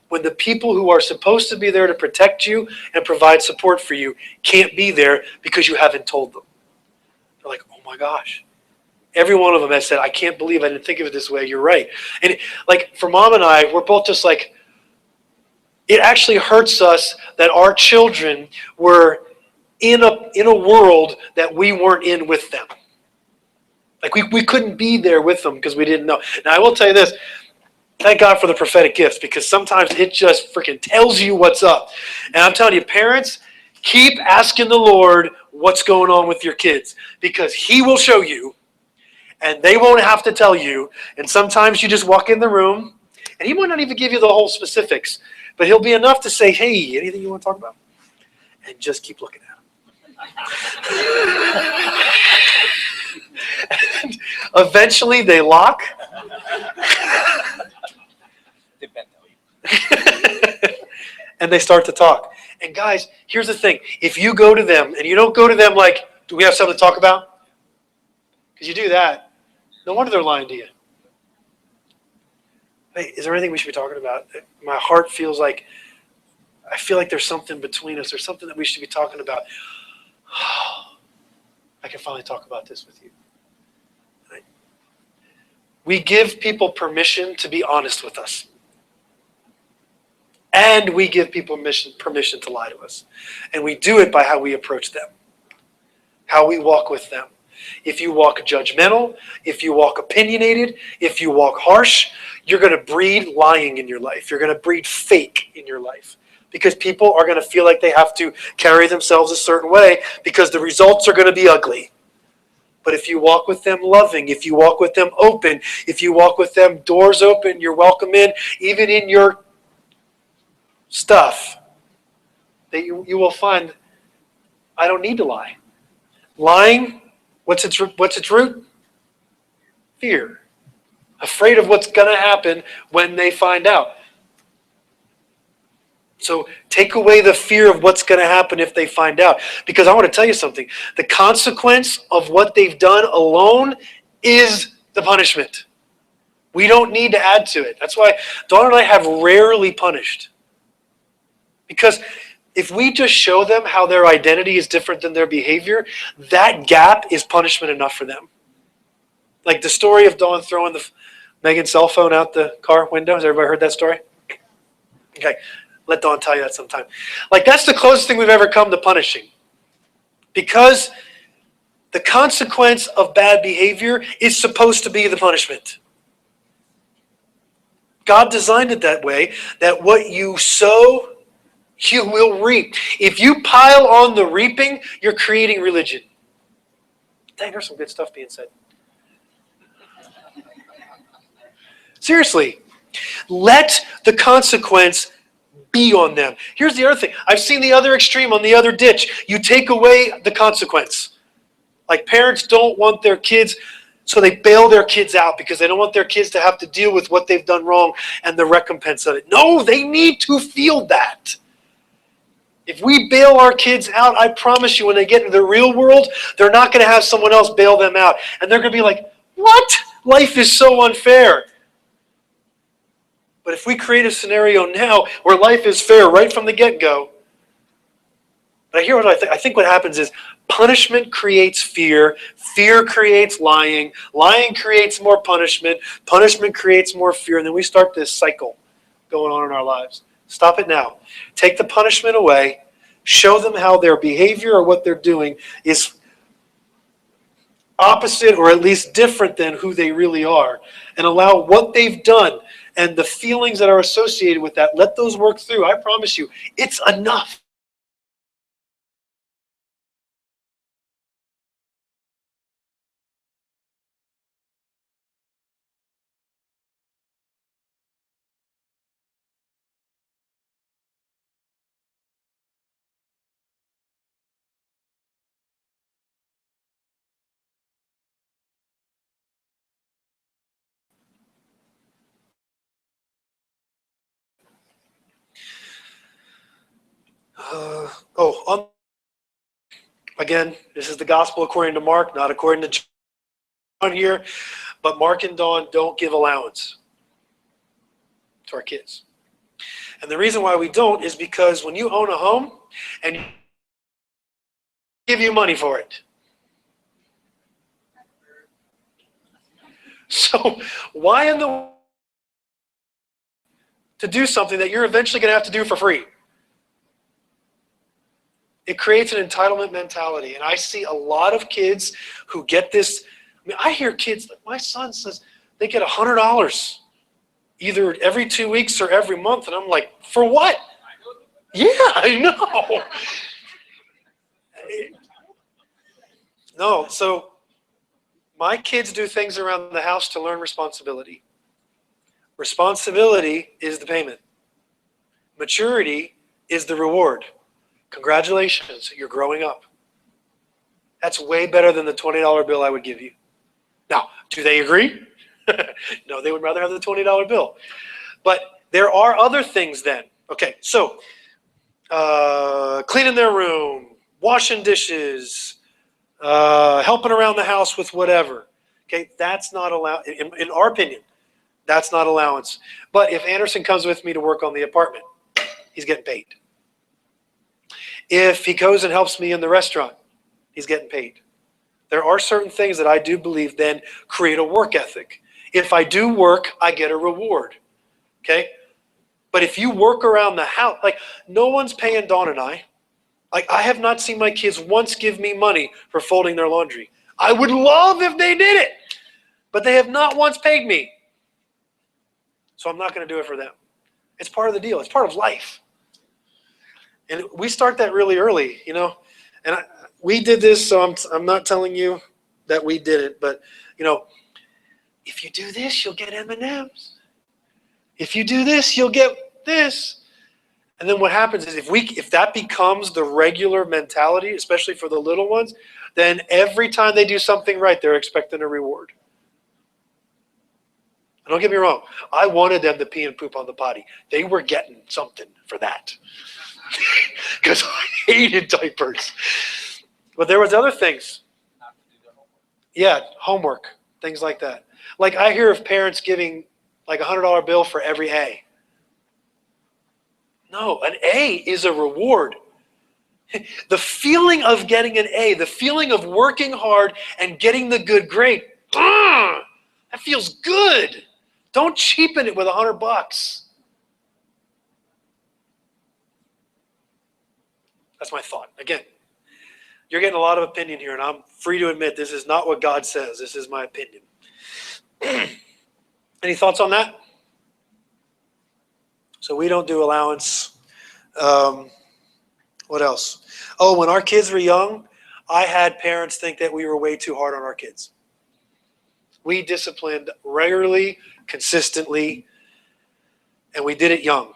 when the people who are supposed to be there to protect you and provide support for you can't be there because you haven't told them? They're like, oh my gosh. Every one of them has said, I can't believe I didn't think of it this way. You're right. And like for Mom and I, we're both just like, it actually hurts us that our children were in a world that we weren't in with them. Like we couldn't be there with them because we didn't know. Now I will tell you this, thank God for the prophetic gifts, because sometimes it just freaking tells you what's up. And I'm telling you, parents, keep asking the Lord what's going on with your kids, because He will show you and they won't have to tell you. And sometimes you just walk in the room and He might not even give you the whole specifics, but He'll be enough to say, hey, anything you want to talk about? And just keep looking at them. And eventually they lock. And they start to talk. And guys, here's the thing. If you go to them and you don't go to them like, do we have something to talk about? Because you do that, no wonder they're lying to you. Hey, is there anything we should be talking about? My heart feels like, I feel like there's something between us. There's something that we should be talking about. I can finally talk about this with you. Right? We give people permission to be honest with us. And we give people permission to lie to us. And we do it by how we approach them, how we walk with them. If you walk judgmental, if you walk opinionated, if you walk harsh, you're going to breed lying in your life. You're going to breed fake in your life. because people are going to feel like they have to carry themselves a certain way because the results are going to be ugly. But if you walk with them loving, if you walk with them open, if you walk with them doors open, you're welcome in, even in your stuff, that you will find, I don't need to lie. Lying, what's its root? Fear. Afraid of what's going to happen when they find out. So take away the fear of what's going to happen if they find out. Because I want to tell you something. The consequence of what they've done alone is the punishment. We don't need to add to it. That's why Dawn and I have rarely punished. Because if we just show them how their identity is different than their behavior, that gap is punishment enough for them. Like the story of Dawn throwing Megan's cell phone out the car window. Has everybody heard that story? Okay. Let Dawn tell you that sometime. Like, that's the closest thing we've ever come to punishing. Because the consequence of bad behavior is supposed to be the punishment. God designed it that way, that what you sow, you will reap. If you pile on the reaping, you're creating religion. Dang, there's some good stuff being said. Seriously, let the consequence be on them. Here's the other thing. I've seen the other extreme on the other ditch. You take away the consequence. Like parents don't want their kids, so they bail their kids out because they don't want their kids to have to deal with what they've done wrong and the recompense of it. No, they need to feel that. If we bail our kids out, I promise you when they get into the real world, they're not going to have someone else bail them out. And they're going to be like, what? Life is so unfair. But if we create a scenario now where life is fair right from the get-go, but here's what I think. I think what happens is punishment creates fear, fear creates lying, lying creates more punishment, punishment creates more fear, and then we start this cycle going on in our lives. Stop it now. Take the punishment away, show them how their behavior or what they're doing is opposite or at least different than who they really are, and allow what they've done and the feelings that are associated with that, let those work through. I promise you, it's enough. Again, this is the gospel according to Mark, not according to John here, but Mark and Dawn don't give allowance to our kids. And the reason why we don't is because when you own a home and give you money for it. So why in the to do something that you're eventually going to have to do for free? It creates an entitlement mentality. And I see a lot of kids who get this. I mean, I hear kids, my son says they get $100 either every 2 weeks or every month. And I'm like, for what? Yeah, I know. No, so my kids do things around the house to learn responsibility. Responsibility is the payment. Maturity is the reward. Congratulations, you're growing up. That's way better than the $20 bill I would give you. Now, do they agree? No, they would rather have the $20 bill. But there are other things then. Okay, so cleaning their room, washing dishes, helping around the house with whatever. Okay, that's not allowed, in our opinion, that's not allowance. But if Anderson comes with me to work on the apartment, he's getting paid. If he goes and helps me in the restaurant, he's getting paid. There are certain things that I do believe then create a work ethic. If I do work, I get a reward. Okay? But if you work around the house, like no one's paying Dawn and I. Like I have not seen my kids once give me money for folding their laundry. I would love if they did it, but they have not once paid me. So I'm not going to do it for them. It's part of the deal. It's part of life. And we start that really early, And we did this, so I'm not telling you that we did it, but if you do this, you'll get M&Ms. If you do this, you'll get this. And then what happens is if that becomes the regular mentality, especially for the little ones, then every time they do something right, they're expecting a reward. And don't get me wrong, I wanted them to pee and poop on the potty. They were getting something for that. Because I hated diapers. But there was other things. Yeah, homework, things like that. Like I hear of parents giving like a $100 bill for every A. No, an A is a reward. The feeling of getting an A, the feeling of working hard and getting the good grade, that feels good. Don't cheapen it with $100. That's my thought. Again, you're getting a lot of opinion here, and I'm free to admit this is not what God says. This is my opinion. Any thoughts on that? So we don't do allowance. What else? Oh, when our kids were young, I had parents think that we were way too hard on our kids. We disciplined regularly, consistently, and we did it young.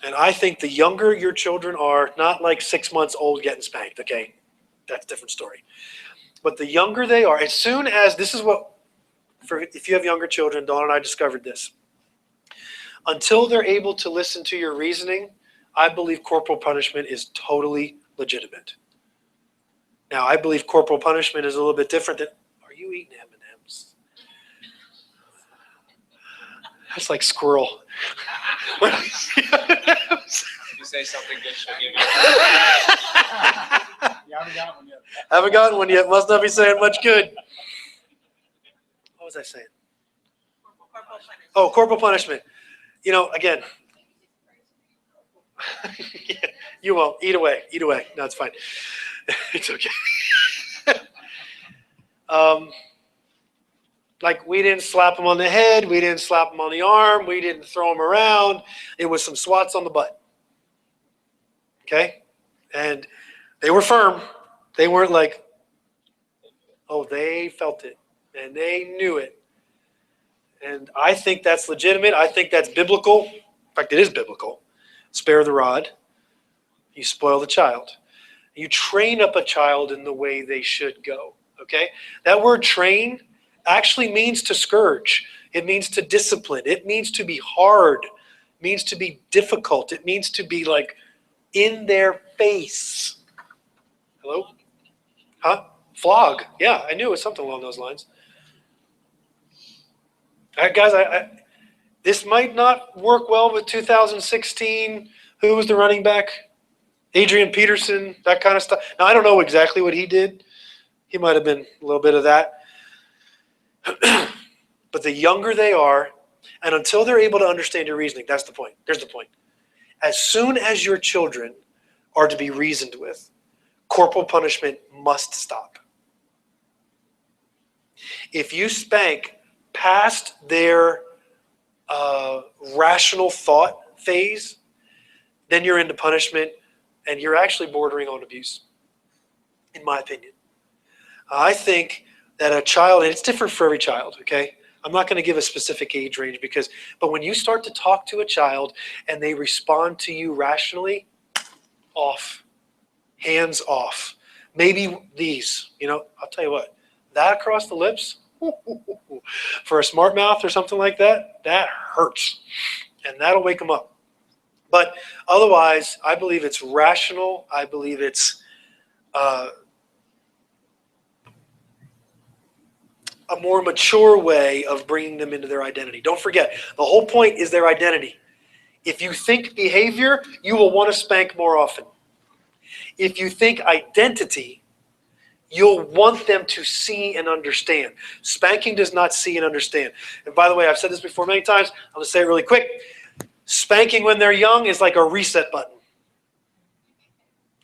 And I think the younger your children are, not like 6 months old getting spanked, okay? That's a different story. But the younger they are, as soon as, this is what, if you have younger children, Dawn and I discovered this. Until they're able to listen to your reasoning, I believe corporal punishment is totally legitimate. Now, I believe corporal punishment is a little bit different than, are you eating M&Ms? That's like squirrel. When I see M&Ms. If you say something good, she'll give you. You haven't got one yet. Haven't gotten one yet. Must not be saying much good. What was I saying? Oh, corporal punishment. Again, yeah, you won't. Eat away. Eat away. No, it's fine. It's okay. Like we didn't slap him on the head. We didn't slap him on the arm. We didn't throw him around. It was some swats on the butt. Okay? And they were firm. They weren't like, oh, they felt it. And they knew it. And I think that's legitimate. I think that's biblical. In fact, it is biblical. Spare the rod. You spoil the child. You train up a child in the way they should go. Okay? That word train actually means to scourge. It means to discipline. It means to be hard. It means to be difficult. It means to be like in their face. Hello? Huh? Flog. Yeah, I knew it was something along those lines. All right, guys, this might not work well with 2016. Who was the running back? Adrian Peterson, that kind of stuff. Now, I don't know exactly what he did. He might have been a little bit of that. But the younger they are, and until they're able to understand your reasoning, that's the point. There's the point. As soon as your children are to be reasoned with, corporal punishment must stop. If you spank past their rational thought phase, then you're into punishment, and you're actually bordering on abuse, in my opinion. I think that a child, and it's different for every child, okay? I'm not going to give a specific age range but when you start to talk to a child and they respond to you rationally, off, hands off. Maybe these, I'll tell you what, that across the lips, for a smart mouth or something like that, that hurts. And that'll wake them up. But otherwise, I believe it's rational. I believe it's a more mature way of bringing them into their identity. Don't forget, the whole point is their identity. If you think behavior, you will want to spank more often. If you think identity, you'll want them to see and understand. Spanking does not see and understand. And by the way, I've said this before many times. I'm going to say it really quick. Spanking when they're young is like a reset button.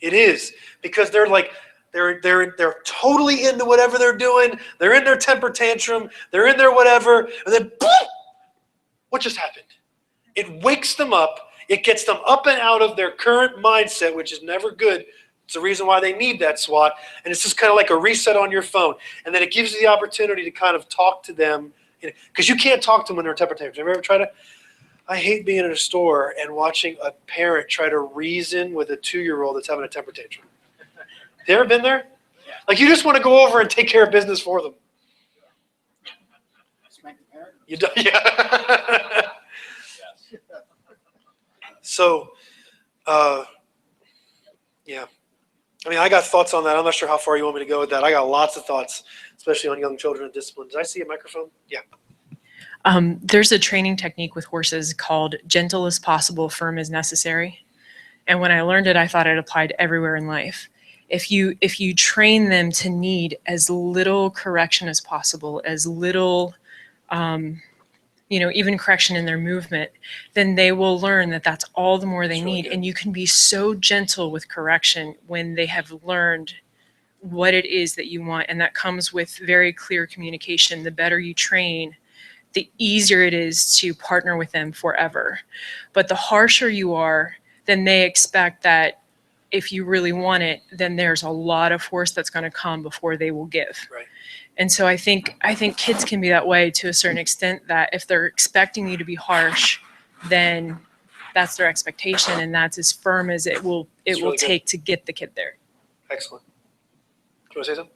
It is, because they're like, they're totally into whatever they're doing. They're in their temper tantrum. They're in their whatever. And then, boom, what just happened? It wakes them up. It gets them up and out of their current mindset, which is never good. It's the reason why they need that SWAT. And it's just kind of like a reset on your phone. And then it gives you the opportunity to kind of talk to them. Because you can't talk to them when they're temper tantrums. Have you ever tried to? I hate being in a store and watching a parent try to reason with a 2-year-old that's having a temper tantrum. Have you ever been there? Like you just want to go over and take care of business for them. You do, yeah. So, yeah. I mean, I got thoughts on that. I'm not sure how far you want me to go with that. I got lots of thoughts, especially on young children and discipline. Did I see a microphone? Yeah. There's a training technique with horses called gentle as possible, firm as necessary. And when I learned it, I thought it applied everywhere in life. If you train them to need as little correction as possible, as little, even correction in their movement, then they will learn that that's all the more they need. Good. And you can be so gentle with correction when they have learned what it is that you want. And that comes with very clear communication. The better you train, the easier it is to partner with them forever. But the harsher you are, then they expect that if you really want it, then there's a lot of force that's going to come before they will give. Right. And so I think kids can be that way to a certain extent, that if they're expecting you to be harsh, then that's their expectation, and that's as firm as it will really take to get the kid there. Excellent. Do you want to say something?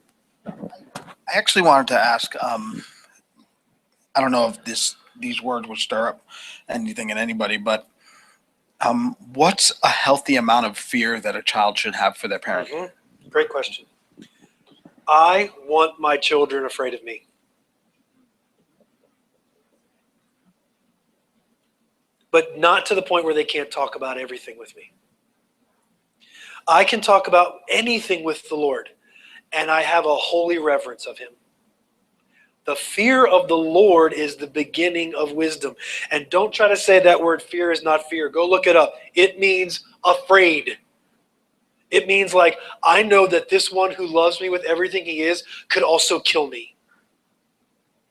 I actually wanted to ask, I don't know if these words would stir up anything in anybody, but what's a healthy amount of fear that a child should have for their parent? Mm-hmm. Great question. I want my children afraid of me. But not to the point where they can't talk about everything with me. I can talk about anything with the Lord, and I have a holy reverence of him. The fear of the Lord is the beginning of wisdom. And don't try to say that word fear is not fear. Go look it up. It means afraid. It means like, I know that this one who loves me with everything he is could also kill me.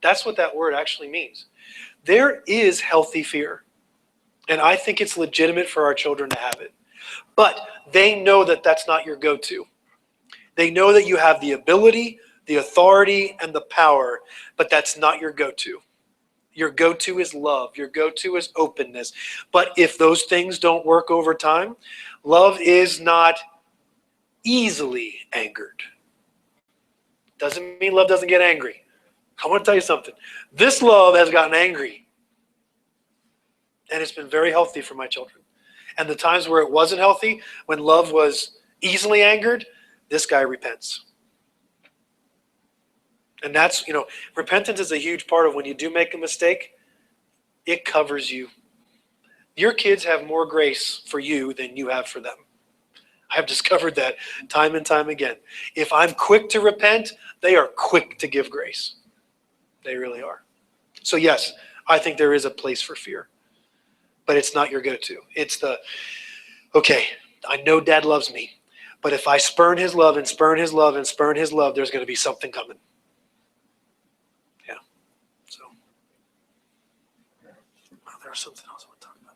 That's what that word actually means. There is healthy fear. And I think it's legitimate for our children to have it. But they know that that's not your go-to. They know that you have the ability, the authority, and the power, but that's not your go-to. Your go-to is love. Your go-to is openness. But if those things don't work over time, love is not easily angered. Doesn't mean love doesn't get angry. I want to tell you something. This love has gotten angry. And it's been very healthy for my children. And the times where it wasn't healthy, when love was easily angered, this guy repents. And that's, repentance is a huge part of when you do make a mistake, it covers you. Your kids have more grace for you than you have for them. I've discovered that time and time again. If I'm quick to repent, they are quick to give grace. They really are. So yes, I think there is a place for fear, but it's not your go-to. It's okay, I know dad loves me, but if I spurn his love and spurn his love and spurn his love, there's going to be something coming. Yeah. So, there was something else I want to talk about.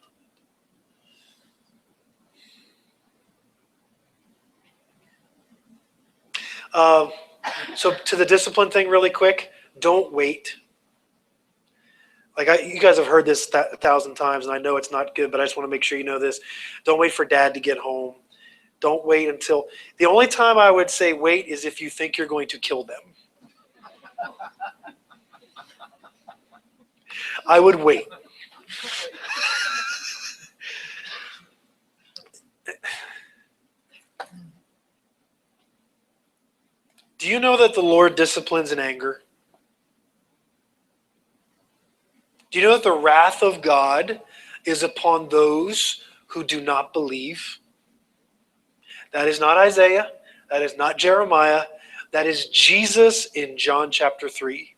So to the discipline thing really quick, don't wait. You guys have heard this 1,000 times, and I know it's not good, but I just want to make sure you know this. Don't wait for dad to get home. Don't wait until, the only time I would say wait is if you think you're going to kill them. I would wait. Do you know that the Lord disciplines in anger? Do you know that the wrath of God is upon those who do not believe? That is not Isaiah. That is not Jeremiah. That is Jesus in John chapter 3.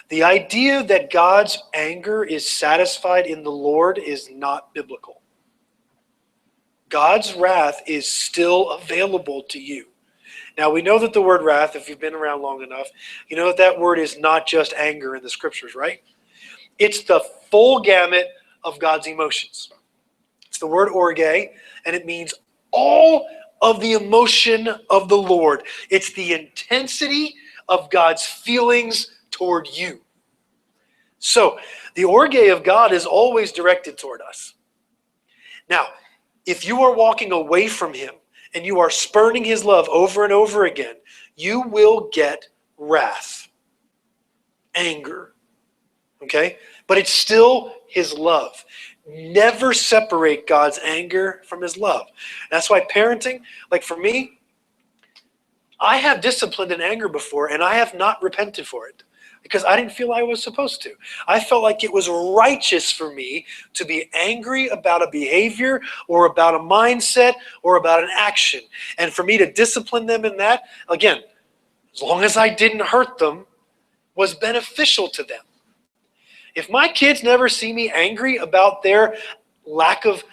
The idea that God's anger is satisfied in the Lord is not biblical. God's wrath is still available to you. Now, we know that the word wrath, if you've been around long enough, you know that word is not just anger in the scriptures, right? It's the full gamut of God's emotions. It's the word orge, and it means all of the emotion of the Lord. It's the intensity of God's feelings toward you. So the orge of God is always directed toward us. Now, if you are walking away from him and you are spurning his love over and over again, you will get wrath, anger, okay? But it's still his love. Never separate God's anger from his love. That's why parenting, like for me, I have disciplined in anger before and I have not repented for it because I didn't feel I was supposed to. I felt like it was righteous for me to be angry about a behavior or about a mindset or about an action. And for me to discipline them in that, again, as long as I didn't hurt them, was beneficial to them. If my kids never see me angry about their lack of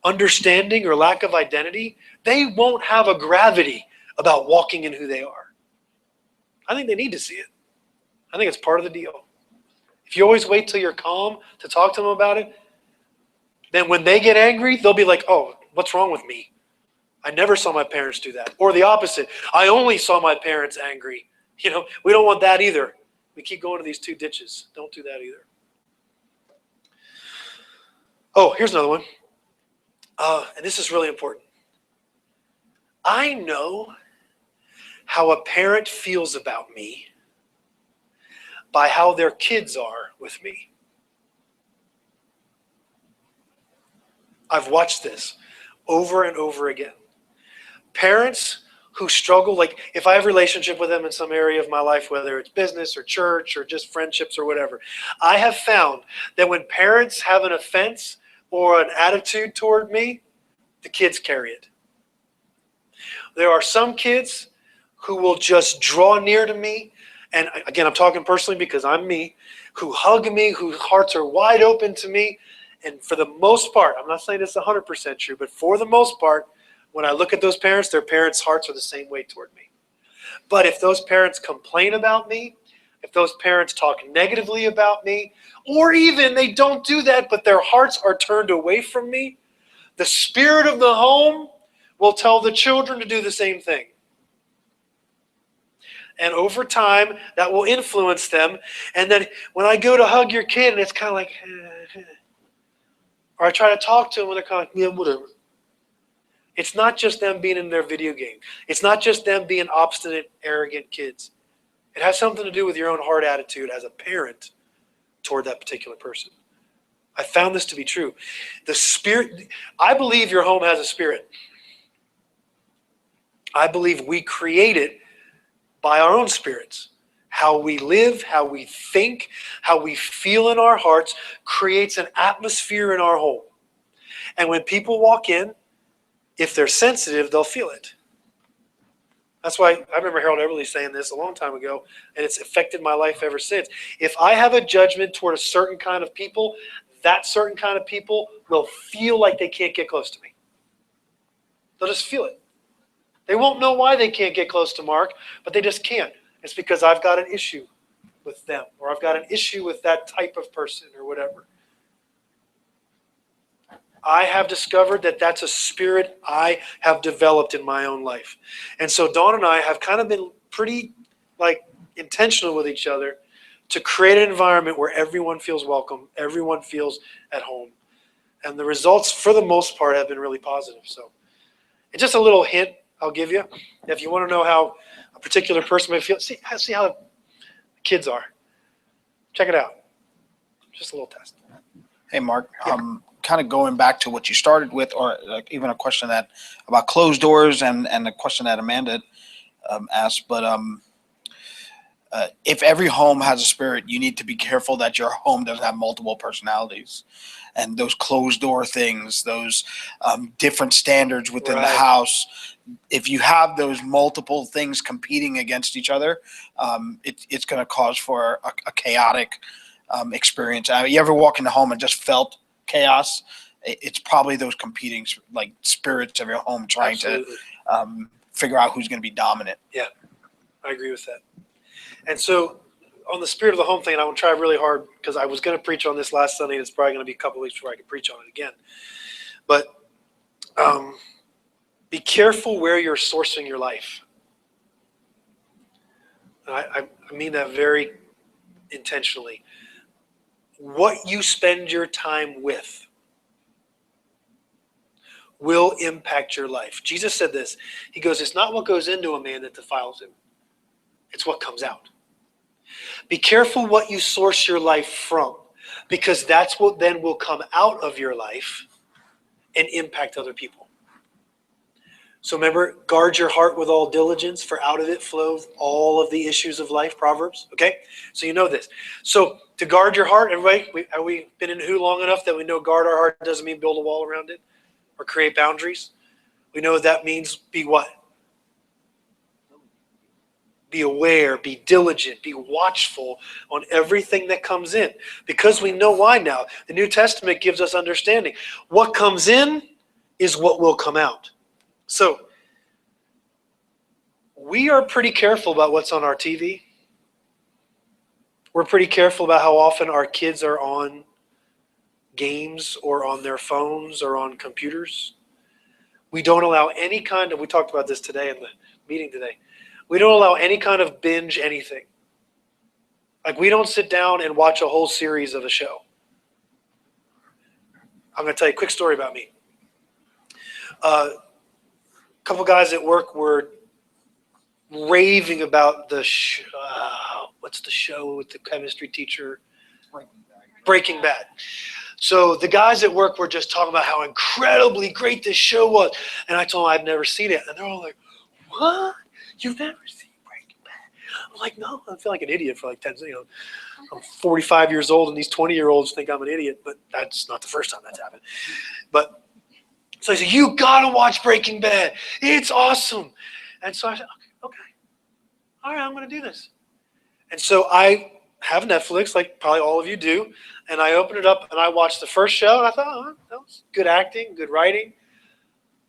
understanding or lack of identity, they won't have a gravity about walking in who they are. I think they need to see it. I think it's part of the deal. If you always wait till you're calm to talk to them about it, then when they get angry, they'll be like, oh, what's wrong with me? I never saw my parents do that. Or the opposite. I only saw my parents angry. You know, we don't want that either. We keep going to these two ditches. Don't do that either. Oh, here's another one. And this is really important. I know how a parent feels about me by how their kids are with me. I've watched this over and over again. Parents who struggle, like if I have a relationship with them in some area of my life, whether it's business or church or just friendships or whatever, I have found that when parents have an offense or an attitude toward me, the kids carry it. There are some kids who will just draw near to me, and again, I'm talking personally because I'm me, who hug me, whose hearts are wide open to me, and for the most part, I'm not saying it's 100% true, but for the most part, when I look at those parents, their parents' hearts are the same way toward me. But if those parents complain about me, if those parents talk negatively about me, or even they don't do that, but their hearts are turned away from me, the spirit of the home will tell the children to do the same thing. And over time, that will influence them. And then when I go to hug your kid, and it's kind of like, or I try to talk to them, and they're kind of like, yeah, whatever. It's not just them being in their video game. It's not just them being obstinate, arrogant kids. It has something to do with your own heart attitude as a parent toward that particular person. I found this to be true. The spirit, I believe your home has a spirit. I believe we create it by our own spirits. How we live, how we think, how we feel in our hearts creates an atmosphere in our home. And when people walk in, if they're sensitive, they'll feel it. That's why I remember Harold Everly saying this a long time ago, and it's affected my life ever since. If I have a judgment toward a certain kind of people, that certain kind of people will feel like they can't get close to me. They'll just feel it. They won't know why they can't get close to Mark, but they just can't. It's because I've got an issue with them, or I've got an issue with that type of person, or whatever. I have discovered that that's a spirit I have developed in my own life. And so Dawn and I have kind of been pretty intentional with each other to create an environment where everyone feels welcome, everyone feels at home. And the results, for the most part, have been really positive. So it's just a little hint I'll give you. If you want to know how a particular person may feel, see how the kids are. Check it out. Just a little test. Hey, Mark, kind of going back to what you started with, or even a question that about closed doors and the question that Amanda asked, but if every home has a spirit, you need to be careful that your home doesn't have multiple personalities. And those closed door things, those different standards within the house, if you have those multiple things competing against each other, it's going to cause for a chaotic experience. You ever walk in the home and just felt chaos? It's probably those competing spirits of your home trying Absolutely. to figure out who's going to be dominant. Yeah, I agree with that. And so on the spirit of the home thing, and I will try really hard because I was going to preach on this last Sunday, and it's probably going to be a couple weeks before I can preach on it again. But be careful where you're sourcing your life. And I mean that very intentionally. What you spend your time with will impact your life. Jesus said this. He goes, it's not what goes into a man that defiles him. It's what comes out. Be careful what you source your life from, because that's what then will come out of your life and impact other people. So remember, guard your heart with all diligence, for out of it flows all of the issues of life, Proverbs. Okay? So you know this. So to guard your heart, everybody, have we been in Who long enough that we know guard our heart doesn't mean build a wall around it or create boundaries? We know that means be what? Be aware, be diligent, be watchful on everything that comes in. Because we know why now. The New Testament gives us understanding. What comes in is what will come out. So, we are pretty careful about what's on our TV. We're pretty careful about how often our kids are on games or on their phones or on computers. We don't allow any kind of, we talked about this today in the meeting today, we don't allow any kind of binge anything. Like, we don't sit down and watch a whole series of a show. I'm going to tell you a quick story about me. A couple guys at work were raving about the what's the show with the chemistry teacher? Breaking Bad. So the guys at work were just talking about how incredibly great this show was. And I told them I'd never seen it. And they're all like, what? You've never seen Breaking Bad? I'm like, no, I feel like an idiot for like 10 seconds. I'm 45 years old and these 20-year-olds think I'm an idiot, but that's not the first time that's happened. But so I said, you gotta watch Breaking Bad. It's awesome. And so I said, okay. All right, I'm gonna do this. And so I have Netflix, like probably all of you do, and I opened it up and I watched the first show and I thought, oh, that was good acting, good writing.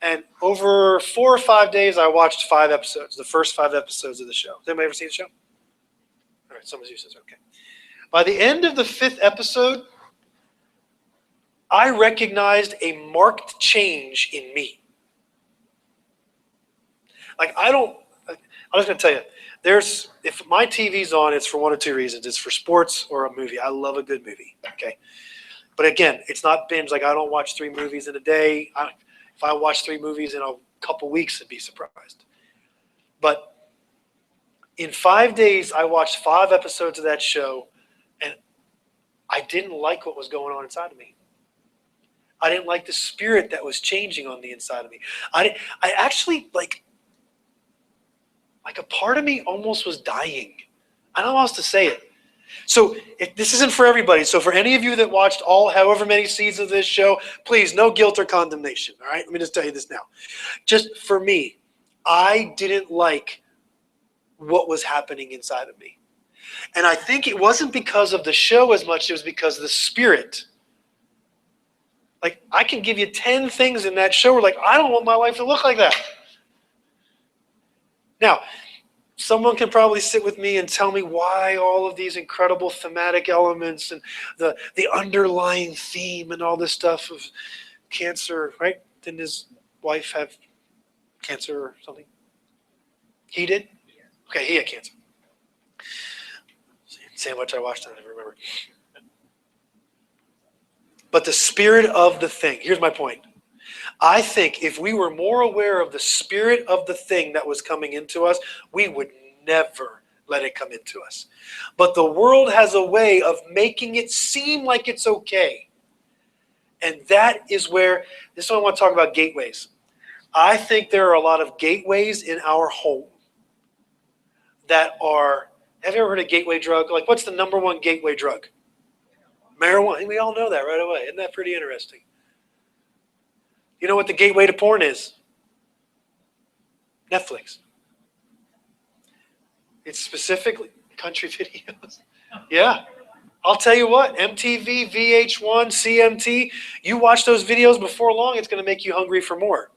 And over 4 or 5 days, I watched 5 episodes, the first 5 episodes of the show. Has anybody ever seen the show? All right, some of you says, okay. By the end of the 5th episode, I recognized a marked change in me. Like, I'm just going to tell you, if my TV's on, it's for one of 2 reasons. It's for sports or a movie. I love a good movie, okay? But again, it's not binge. Like, I don't watch 3 movies in a day. If I watch 3 movies in a couple weeks, I'd be surprised. But in 5 days, I watched 5 episodes of that show, and I didn't like what was going on inside of me. I didn't like the spirit that was changing on the inside of me. I actually, like a part of me almost was dying. I don't know how else to say it. So this isn't for everybody. So for any of you that watched however many seasons of this show, please, no guilt or condemnation. All right, let me just tell you this now. Just for me, I didn't like what was happening inside of me. And I think it wasn't because of the show as much as it was because of the spirit. Like, I can give you 10 things in that show where, like, I don't want my life to look like that. Now, someone can probably sit with me and tell me why all of these incredible thematic elements and the underlying theme and all this stuff of cancer, right? Didn't his wife have cancer or something? He did? Okay, he had cancer. See how much I watched, I never remember. But the spirit of the thing, here's my point. I think if we were more aware of the spirit of the thing that was coming into us, we would never let it come into us. But the world has a way of making it seem like it's okay. And that is where, this is what I want to talk about, gateways. I think there are a lot of gateways in our home that are, have you ever heard of gateway drug? Like, what's the number 1 gateway drug? Marijuana. We all know that right away. Isn't that pretty interesting? You know what the gateway to porn is? Netflix. It's specifically country videos. Yeah. I'll tell you what, MTV, VH1, CMT, you watch those videos before long, it's going to make you hungry for more.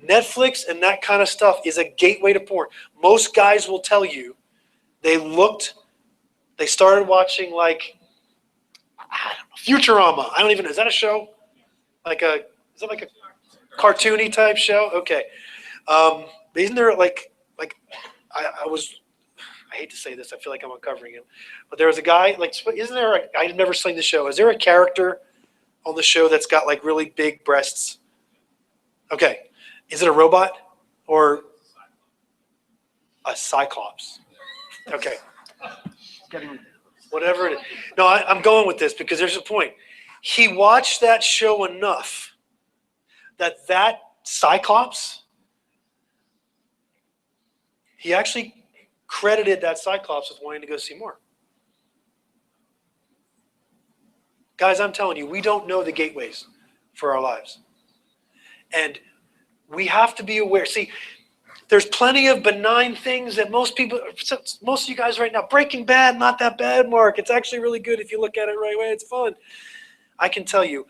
Netflix and that kind of stuff is a gateway to porn. Most guys will tell you they looked They started watching like, I don't know, Futurama. I don't even, is that a show? Is it like a cartoony type show? Okay. Isn't there I hate to say this, I feel like I'm uncovering him, but there was a guy, I've never seen the show. Is there a character on the show that's got like really big breasts? Okay. Is it a robot or a cyclops? Okay. Whatever it is. No, I'm going with this because there's a point. He watched that show enough that cyclops, he actually credited that cyclops with wanting to go see more. Guys, I'm telling you, we don't know the gateways for our lives. And we have to be aware. See, there's plenty of benign things that most of you guys right now, Breaking Bad, not that bad, Mark. It's actually really good if you look at it right away. It's fun. I can tell you,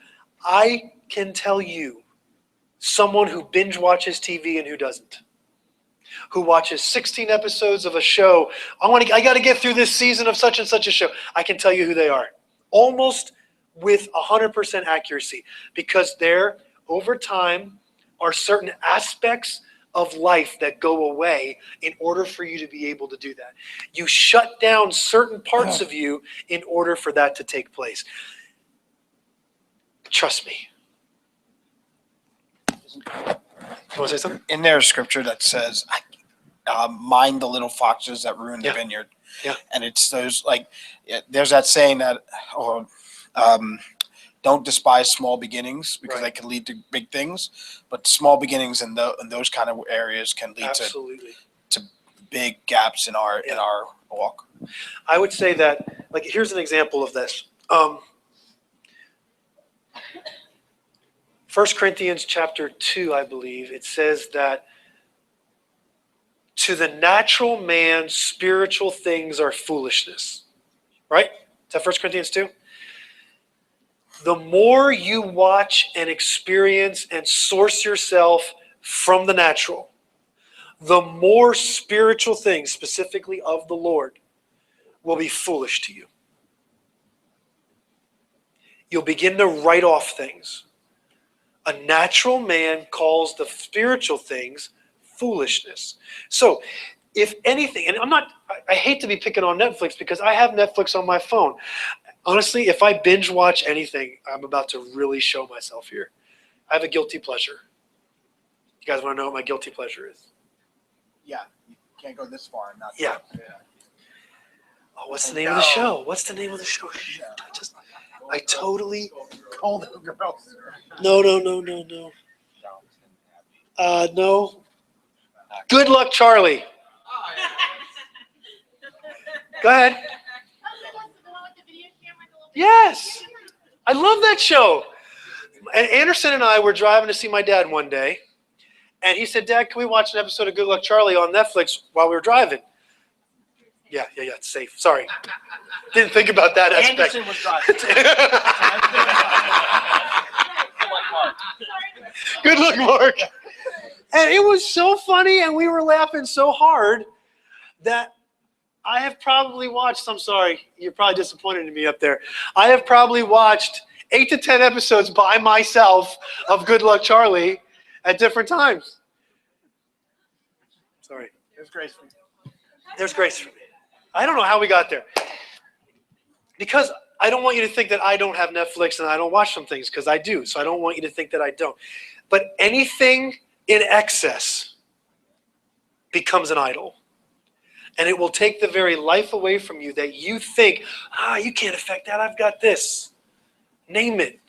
someone who binge watches TV and who doesn't, who watches 16 episodes of a show. I got to get through this season of such and such a show. I can tell you who they are, almost with 100% accuracy, because there, over time, are certain aspects of life that go away in order for you to be able to do that. You shut down certain parts of you in order for that to take place. Trust me. You want to say something? In there, a scripture that says, mind the little foxes that ruin the vineyard. Yeah. And it's those, there's that saying that, don't despise small beginnings because they can lead to big things, but small beginnings in those kind of areas can lead to big gaps in our walk. I would say that, here's an example of this. 1 Corinthians chapter 2, I believe, it says that to the natural man, spiritual things are foolishness. Right? Is that 1 Corinthians 2? The more you watch and experience and source yourself from the natural, the more spiritual things, specifically of the Lord, will be foolish to you. You'll begin to write off things. A natural man calls the spiritual things foolishness. So, if anything, and I hate to be picking on Netflix because I have Netflix on my phone. Honestly, if I binge watch anything, I'm about to really show myself here. I have a guilty pleasure. You guys want to know what my guilty pleasure is? Yeah, you can't go this far and not. Yeah. Oh, what's the name of the show? What's the name of the show? I totally. Cold girls. No. No. Good Luck, Charlie. Go ahead. Yes. I love that show. And Anderson and I were driving to see my dad one day, and he said, Dad, can we watch an episode of Good Luck, Charlie on Netflix while we were driving? Yeah, it's safe. Sorry. Didn't think about that aspect. Anderson was driving. Good luck, Mark. And it was so funny, and we were laughing so hard that I have probably watched, I'm sorry, you're probably disappointed in me up there. I have probably watched 8 to 10 episodes by myself of Good Luck, Charlie at different times. Sorry. There's grace for me. There's grace for me. I don't know how we got there. Because I don't want you to think that I don't have Netflix and I don't watch some things, because I do. So I don't want you to think that I don't. But anything in excess becomes an idol. And it will take the very life away from you that you think, you can't affect that. I've got this. Name it.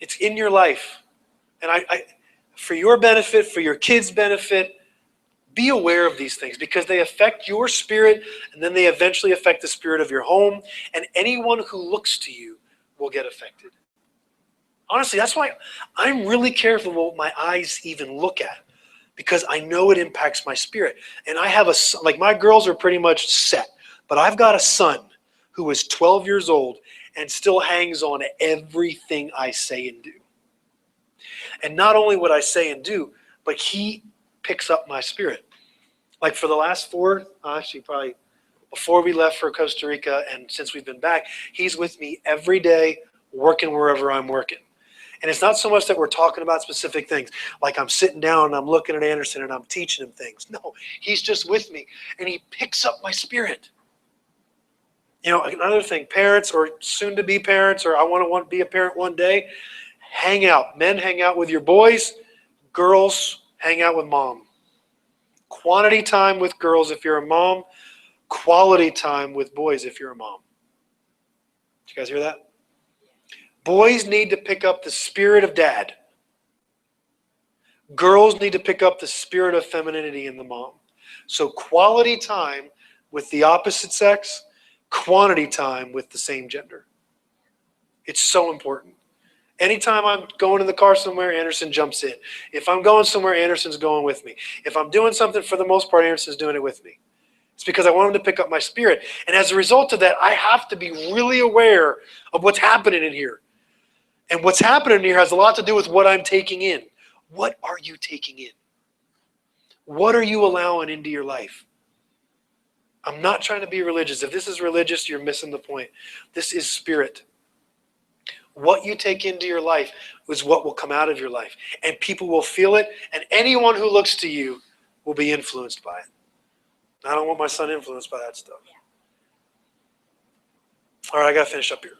It's in your life. And I for your benefit, for your kids' benefit, be aware of these things because they affect your spirit and then they eventually affect the spirit of your home. And anyone who looks to you will get affected. Honestly, that's why I'm really careful what my eyes even look at. Because I know it impacts my spirit. And I have my girls are pretty much set. But I've got a son who is 12 years old and still hangs on to everything I say and do. And not only what I say and do, but he picks up my spirit. Like for the last 4, actually probably before we left for Costa Rica, and since we've been back, he's with me every day, working wherever I'm working. And it's not so much that we're talking about specific things, like I'm sitting down and I'm looking at Anderson and I'm teaching him things. No, he's just with me, and he picks up my spirit. You know, another thing, parents or soon-to-be parents, or I want to be a parent one day, hang out. Men, hang out with your boys. Girls, hang out with mom. Quantity time with girls if you're a mom. Quality time with boys if you're a mom. Did you guys hear that? Boys need to pick up the spirit of dad. Girls need to pick up the spirit of femininity in the mom. So quality time with the opposite sex, quantity time with the same gender. It's so important. Anytime I'm going in the car somewhere, Anderson jumps in. If I'm going somewhere, Anderson's going with me. If I'm doing something, for the most part, Anderson's doing it with me. It's because I want him to pick up my spirit. And as a result of that, I have to be really aware of what's happening in here. And what's happening here has a lot to do with what I'm taking in. What are you taking in? What are you allowing into your life? I'm not trying to be religious. If this is religious, you're missing the point. This is spirit. What you take into your life is what will come out of your life. And people will feel it, and anyone who looks to you will be influenced by it. I don't want my son influenced by that stuff. All right, I got to finish up here.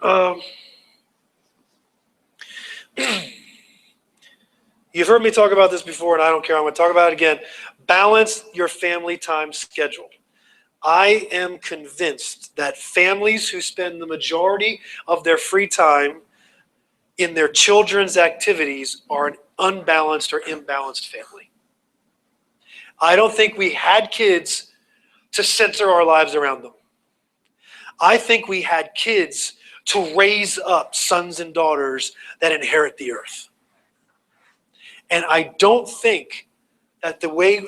You've heard me talk about this before, and I don't care. I'm going to talk about it again. Balance your family time schedule. I am convinced that families who spend the majority of their free time in their children's activities are an unbalanced or imbalanced family. I don't think we had kids to center our lives around them. I think we had kids to raise up sons and daughters that inherit the earth. And I don't think that the way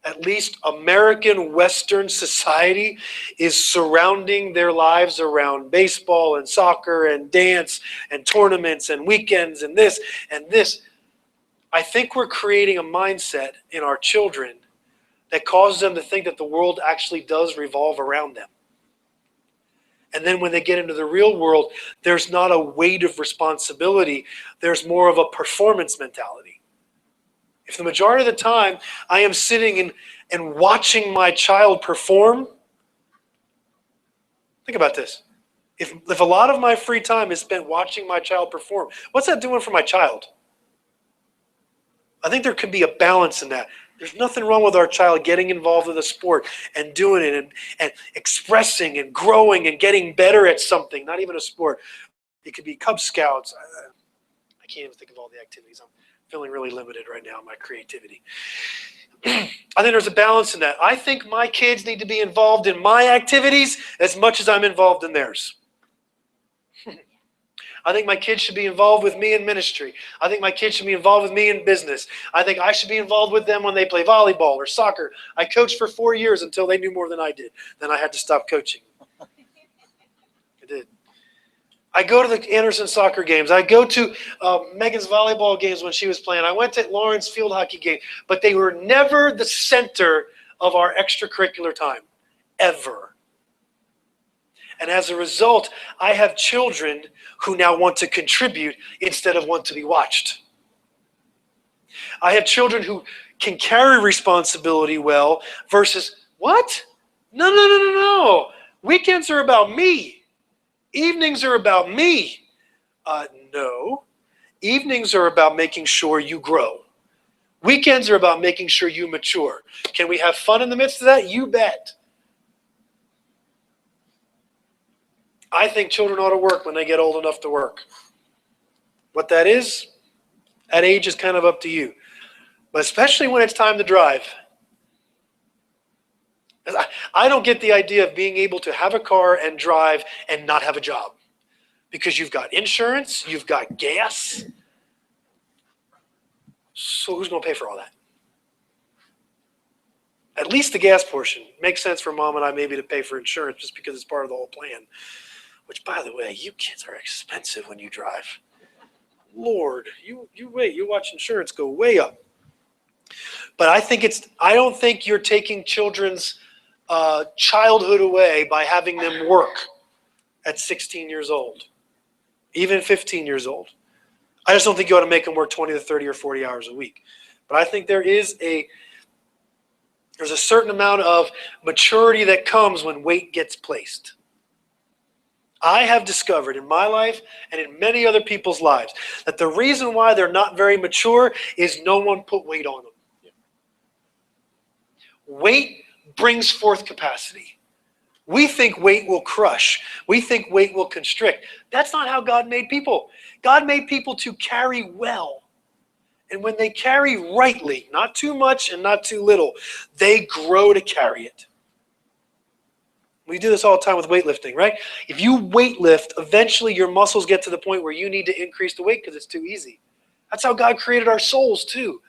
at least American Western society is surrounding their lives around baseball and soccer and dance and tournaments and weekends and this and this. I think we're creating a mindset in our children that causes them to think that the world actually does revolve around them. And then when they get into the real world, there's not a weight of responsibility. There's more of a performance mentality. If the majority of the time I am sitting and watching my child perform, think about this. If a lot of my free time is spent watching my child perform, what's that doing for my child? I think there could be a balance in that. There's nothing wrong with our child getting involved with a sport and doing it and expressing and growing and getting better at something, not even a sport. It could be Cub Scouts. I can't even think of all the activities. I'm feeling really limited right now in my creativity. I think there's a balance in that. I think my kids need to be involved in my activities as much as I'm involved in theirs. I think my kids should be involved with me in ministry. I think my kids should be involved with me in business. I think I should be involved with them when they play volleyball or soccer. I coached for 4 years until they knew more than I did. Then I had to stop coaching. I did. I go to the Anderson soccer games. I go to Megan's volleyball games when she was playing. I went to Lauren's field hockey game. But they were never the center of our extracurricular time, ever. And as a result, I have children who now want to contribute instead of want to be watched. I have children who can carry responsibility well versus, what? No. Weekends are about me. Evenings are about me. No. Evenings are about making sure you grow. Weekends are about making sure you mature. Can we have fun in the midst of that? You bet. I think children ought to work when they get old enough to work. What that is, at age is kind of up to you. But especially when it's time to drive. I don't get the idea of being able to have a car and drive and not have a job. Because you've got insurance, you've got gas. So who's going to pay for all that? At least the gas portion. Makes sense for mom and I maybe to pay for insurance just because it's part of the whole plan. Which, by the way, you kids are expensive when you drive. Lord, you wait, you watch insurance go way up. But I don't think you're taking children's childhood away by having them work at 16 years old, even 15 years old. I just don't think you ought to make them work 20 to 30 or 40 hours a week. But I think there's a certain amount of maturity that comes when weight gets placed. I have discovered in my life and in many other people's lives that the reason why they're not very mature is no one put weight on them. Weight brings forth capacity. We think weight will crush. We think weight will constrict. That's not how God made people. God made people to carry well. And when they carry rightly, not too much and not too little, they grow to carry it. We do this all the time with weightlifting, right? If you weightlift, eventually your muscles get to the point where you need to increase the weight because it's too easy. That's how God created our souls too.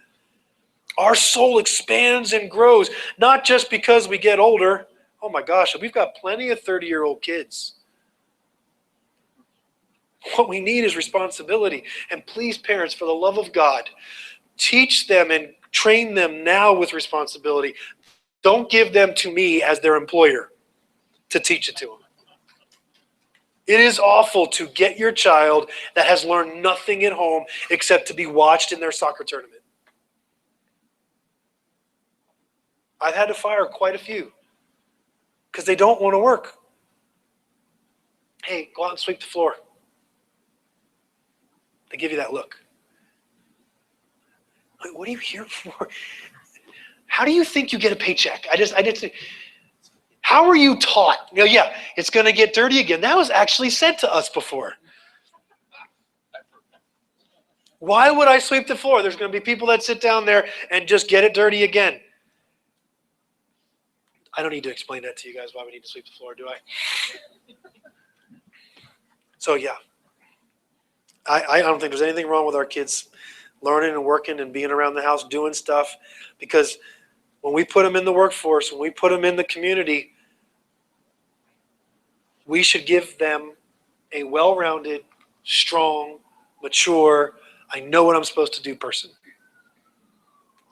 Our soul expands and grows, not just because we get older. Oh my gosh, we've got plenty of 30-year-old kids. What we need is responsibility. And please, parents, for the love of God, teach them and train them now with responsibility. Don't give them to me as their employer to teach it to them. It is awful to get your child that has learned nothing at home except to be watched in their soccer tournament. I've had to fire quite a few because they don't want to work. Hey, go out and sweep the floor. They give you that look. Like, what are you here for? How do you think you get a paycheck? I just how are you taught? You know, yeah, it's going to get dirty again. That was actually said to us before. Why would I sweep the floor? There's going to be people that sit down there and just get it dirty again. I don't need to explain that to you guys why we need to sweep the floor, do I? So yeah, I don't think there's anything wrong with our kids learning and working and being around the house doing stuff, because when we put them in the workforce, when we put them in the community, we should give them a well-rounded, strong, mature, I know what I'm supposed to do person.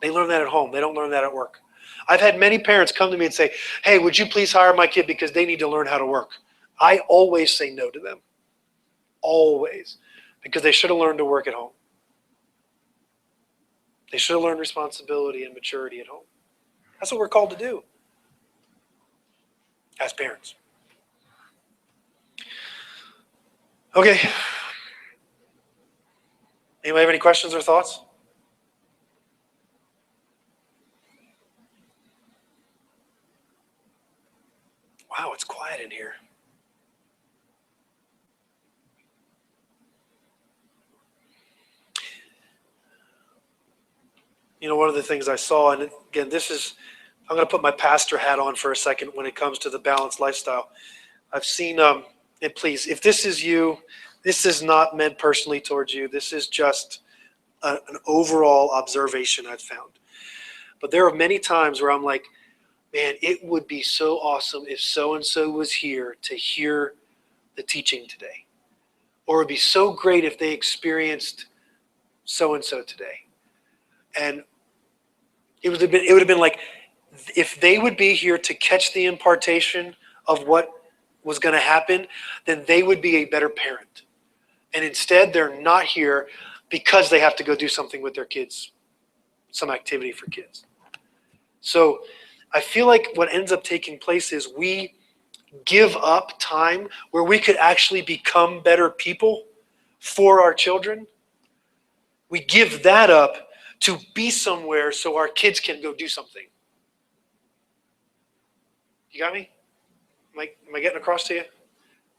They learn that at home. They don't learn that at work. I've had many parents come to me and say, hey, would you please hire my kid because they need to learn how to work? I always say no to them. Always. Because they should have learned to work at home. They should have learned responsibility and maturity at home. That's what we're called to do as parents. Okay. Anybody have any questions or thoughts? Wow, it's quiet in here. You know, one of the things I saw, and again, I'm going to put my pastor hat on for a second when it comes to the balanced lifestyle. I've seen, and please, if this is you, this is not meant personally towards you. This is just an overall observation I've found. But there are many times where I'm like, man, it would be so awesome if so-and-so was here to hear the teaching today. Or it would be so great if they experienced so-and-so today. And it would have been like, if they would be here to catch the impartation of what was going to happen, then they would be a better parent. And instead, they're not here because they have to go do something with their kids, some activity for kids. So I feel like what ends up taking place is we give up time where we could actually become better people for our children. We give that up to be somewhere so our kids can go do something. You got me? Am I getting across to you?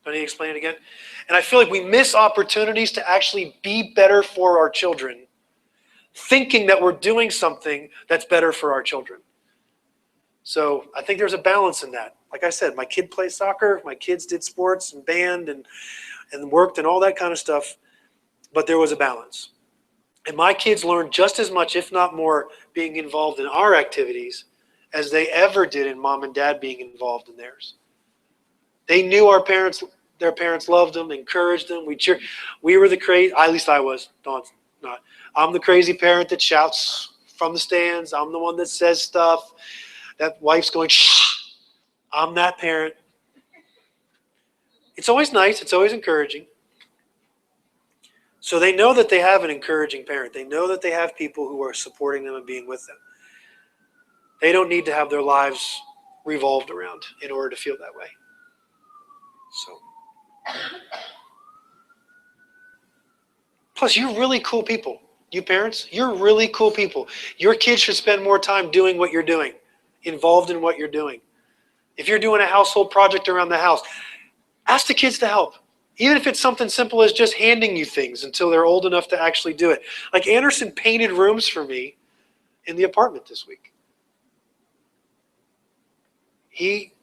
Do I need to explain it again? And I feel like we miss opportunities to actually be better for our children, thinking that we're doing something that's better for our children. So I think there's a balance in that. Like I said, my kid plays soccer, my kids did sports and band and worked and all that kind of stuff, but there was a balance. And my kids learned just as much, if not more, being involved in our activities as they ever did in mom and dad being involved in theirs. They knew their parents loved them, encouraged them. We were the crazy, at least I was. Dawn's not. I'm the crazy parent that shouts from the stands. I'm the one that says stuff. That wife's going, shh. I'm that parent. It's always nice. It's always encouraging. So they know that they have an encouraging parent. They know that they have people who are supporting them and being with them. They don't need to have their lives revolved around in order to feel that way. So, plus, you're really cool people. You parents, you're really cool people. Your kids should spend more time doing what you're doing, involved in what you're doing. If you're doing a household project around the house, ask the kids to help. Even if it's something simple as just handing you things until they're old enough to actually do it. Like Anderson painted rooms for me in the apartment this week. He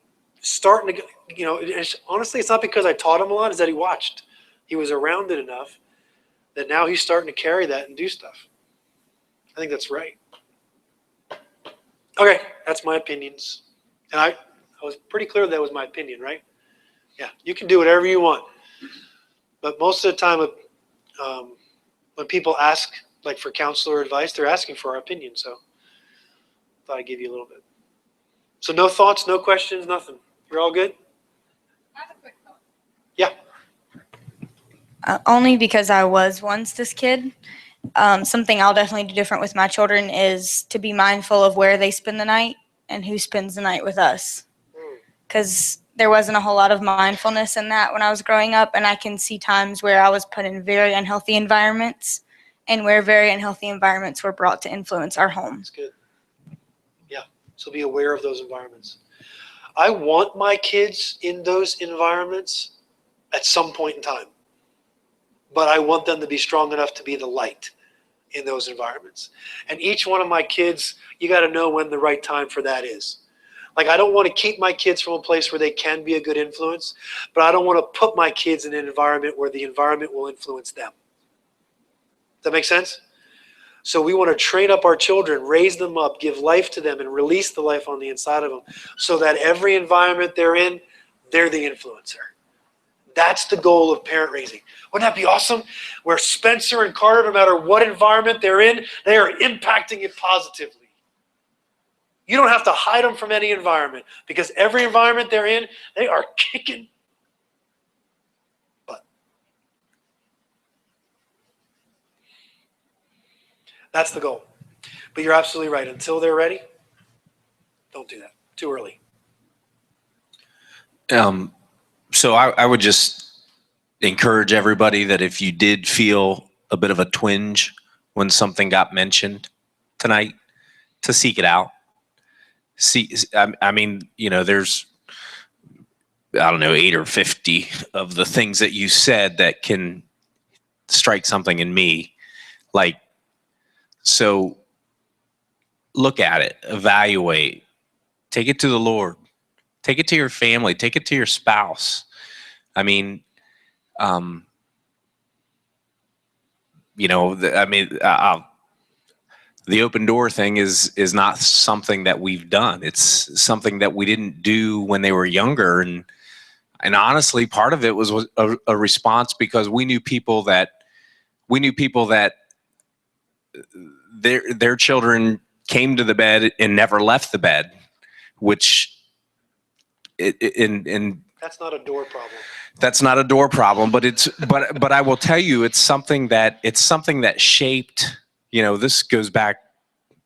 starting to, honestly, it's not because I taught him a lot, it's that he watched. He was around it enough that now he's starting to carry that and do stuff. I think that's right. Okay, that's my opinions. And I was pretty clear that was my opinion, right? Yeah, you can do whatever you want. But most of the time, when people ask, like for counselor advice, they're asking for our opinion. So I thought I'd give you a little bit. So no thoughts, no questions, nothing. You're all good? I have a quick thought. Yeah. Only because I was once this kid. Something I'll definitely do different with my children is to be mindful of where they spend the night and who spends the night with us. Because there wasn't a whole lot of mindfulness in that when I was growing up, and I can see times where I was put in very unhealthy environments and where very unhealthy environments were brought to influence our home. That's good. Yeah, so be aware of those environments. I want my kids in those environments at some point in time, but I want them to be strong enough to be the light in those environments. And each one of my kids, you got to know when the right time for that is. Like, I don't want to keep my kids from a place where they can be a good influence, but I don't want to put my kids in an environment where the environment will influence them. Does that make sense? So we want to train up our children, raise them up, give life to them, and release the life on the inside of them so that every environment they're in, they're the influencer. That's the goal of parent raising. Wouldn't that be awesome? Where Spencer and Carter, no matter what environment they're in, they are impacting it positively. You don't have to hide them from any environment because every environment they're in, they are kicking butt. That's the goal. But you're absolutely right. Until they're ready, don't do that. Too early. So I would just encourage everybody that if you did feel a bit of a twinge when something got mentioned tonight, to seek it out. I mean, there's, I don't know, 8 or 50 of the things that you said that can strike something in me. Like, so look at it, evaluate, take it to the Lord, take it to your family, take it to your spouse. I mean, the open door thing is not something that we've done. It's something that we didn't do when they were younger, and honestly, part of it was a response because we knew people that their children came to the bed and never left the bed, which That's not a door problem. That's not a door problem, but but I will tell you, it's something that shaped. This goes back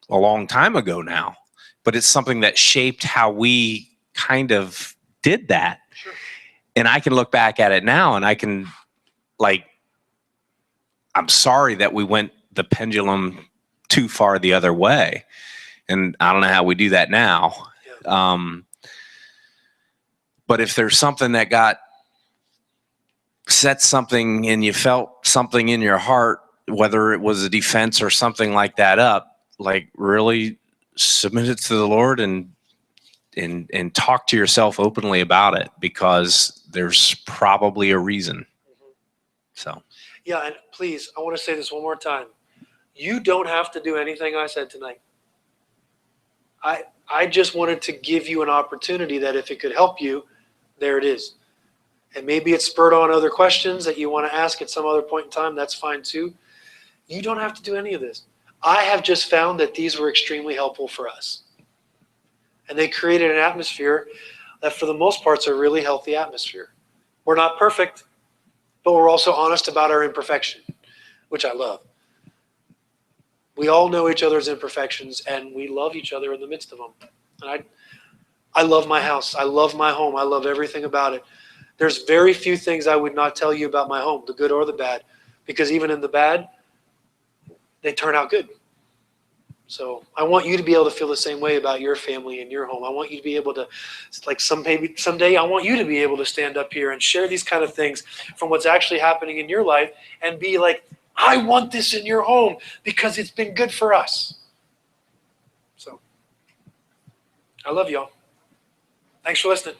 a long time ago now, but it's something that shaped how we kind of did that. Sure. And I can look back at it now, and I can, I'm sorry that we went the pendulum too far the other way, and I don't know how we do that now. Yeah. But if there's something that set something and you felt something in your heart, whether it was a defense or something like that up, really submit it to the Lord and talk to yourself openly about it, because there's probably a reason. So. Yeah, and please, I want to say this one more time. You don't have to do anything I said tonight. I just wanted to give you an opportunity that if it could help you, there it is. And maybe it spurred on other questions that you want to ask at some other point in time. That's fine too. You don't have to do any of this. I have just found that these were extremely helpful for us. And they created an atmosphere that for the most part, it's a really healthy atmosphere. We're not perfect, but we're also honest about our imperfection, which I love. We all know each other's imperfections, and we love each other in the midst of them. And I love my house. I love my home. I love everything about it. There's very few things I would not tell you about my home, the good or the bad, because even in the bad, they turn out good. So I want you to be able to feel the same way about your family and your home. I want you to be able to, like someday, I want you to be able to stand up here and share these kind of things from what's actually happening in your life and be like, I want this in your home because it's been good for us. So I love y'all. Thanks for listening.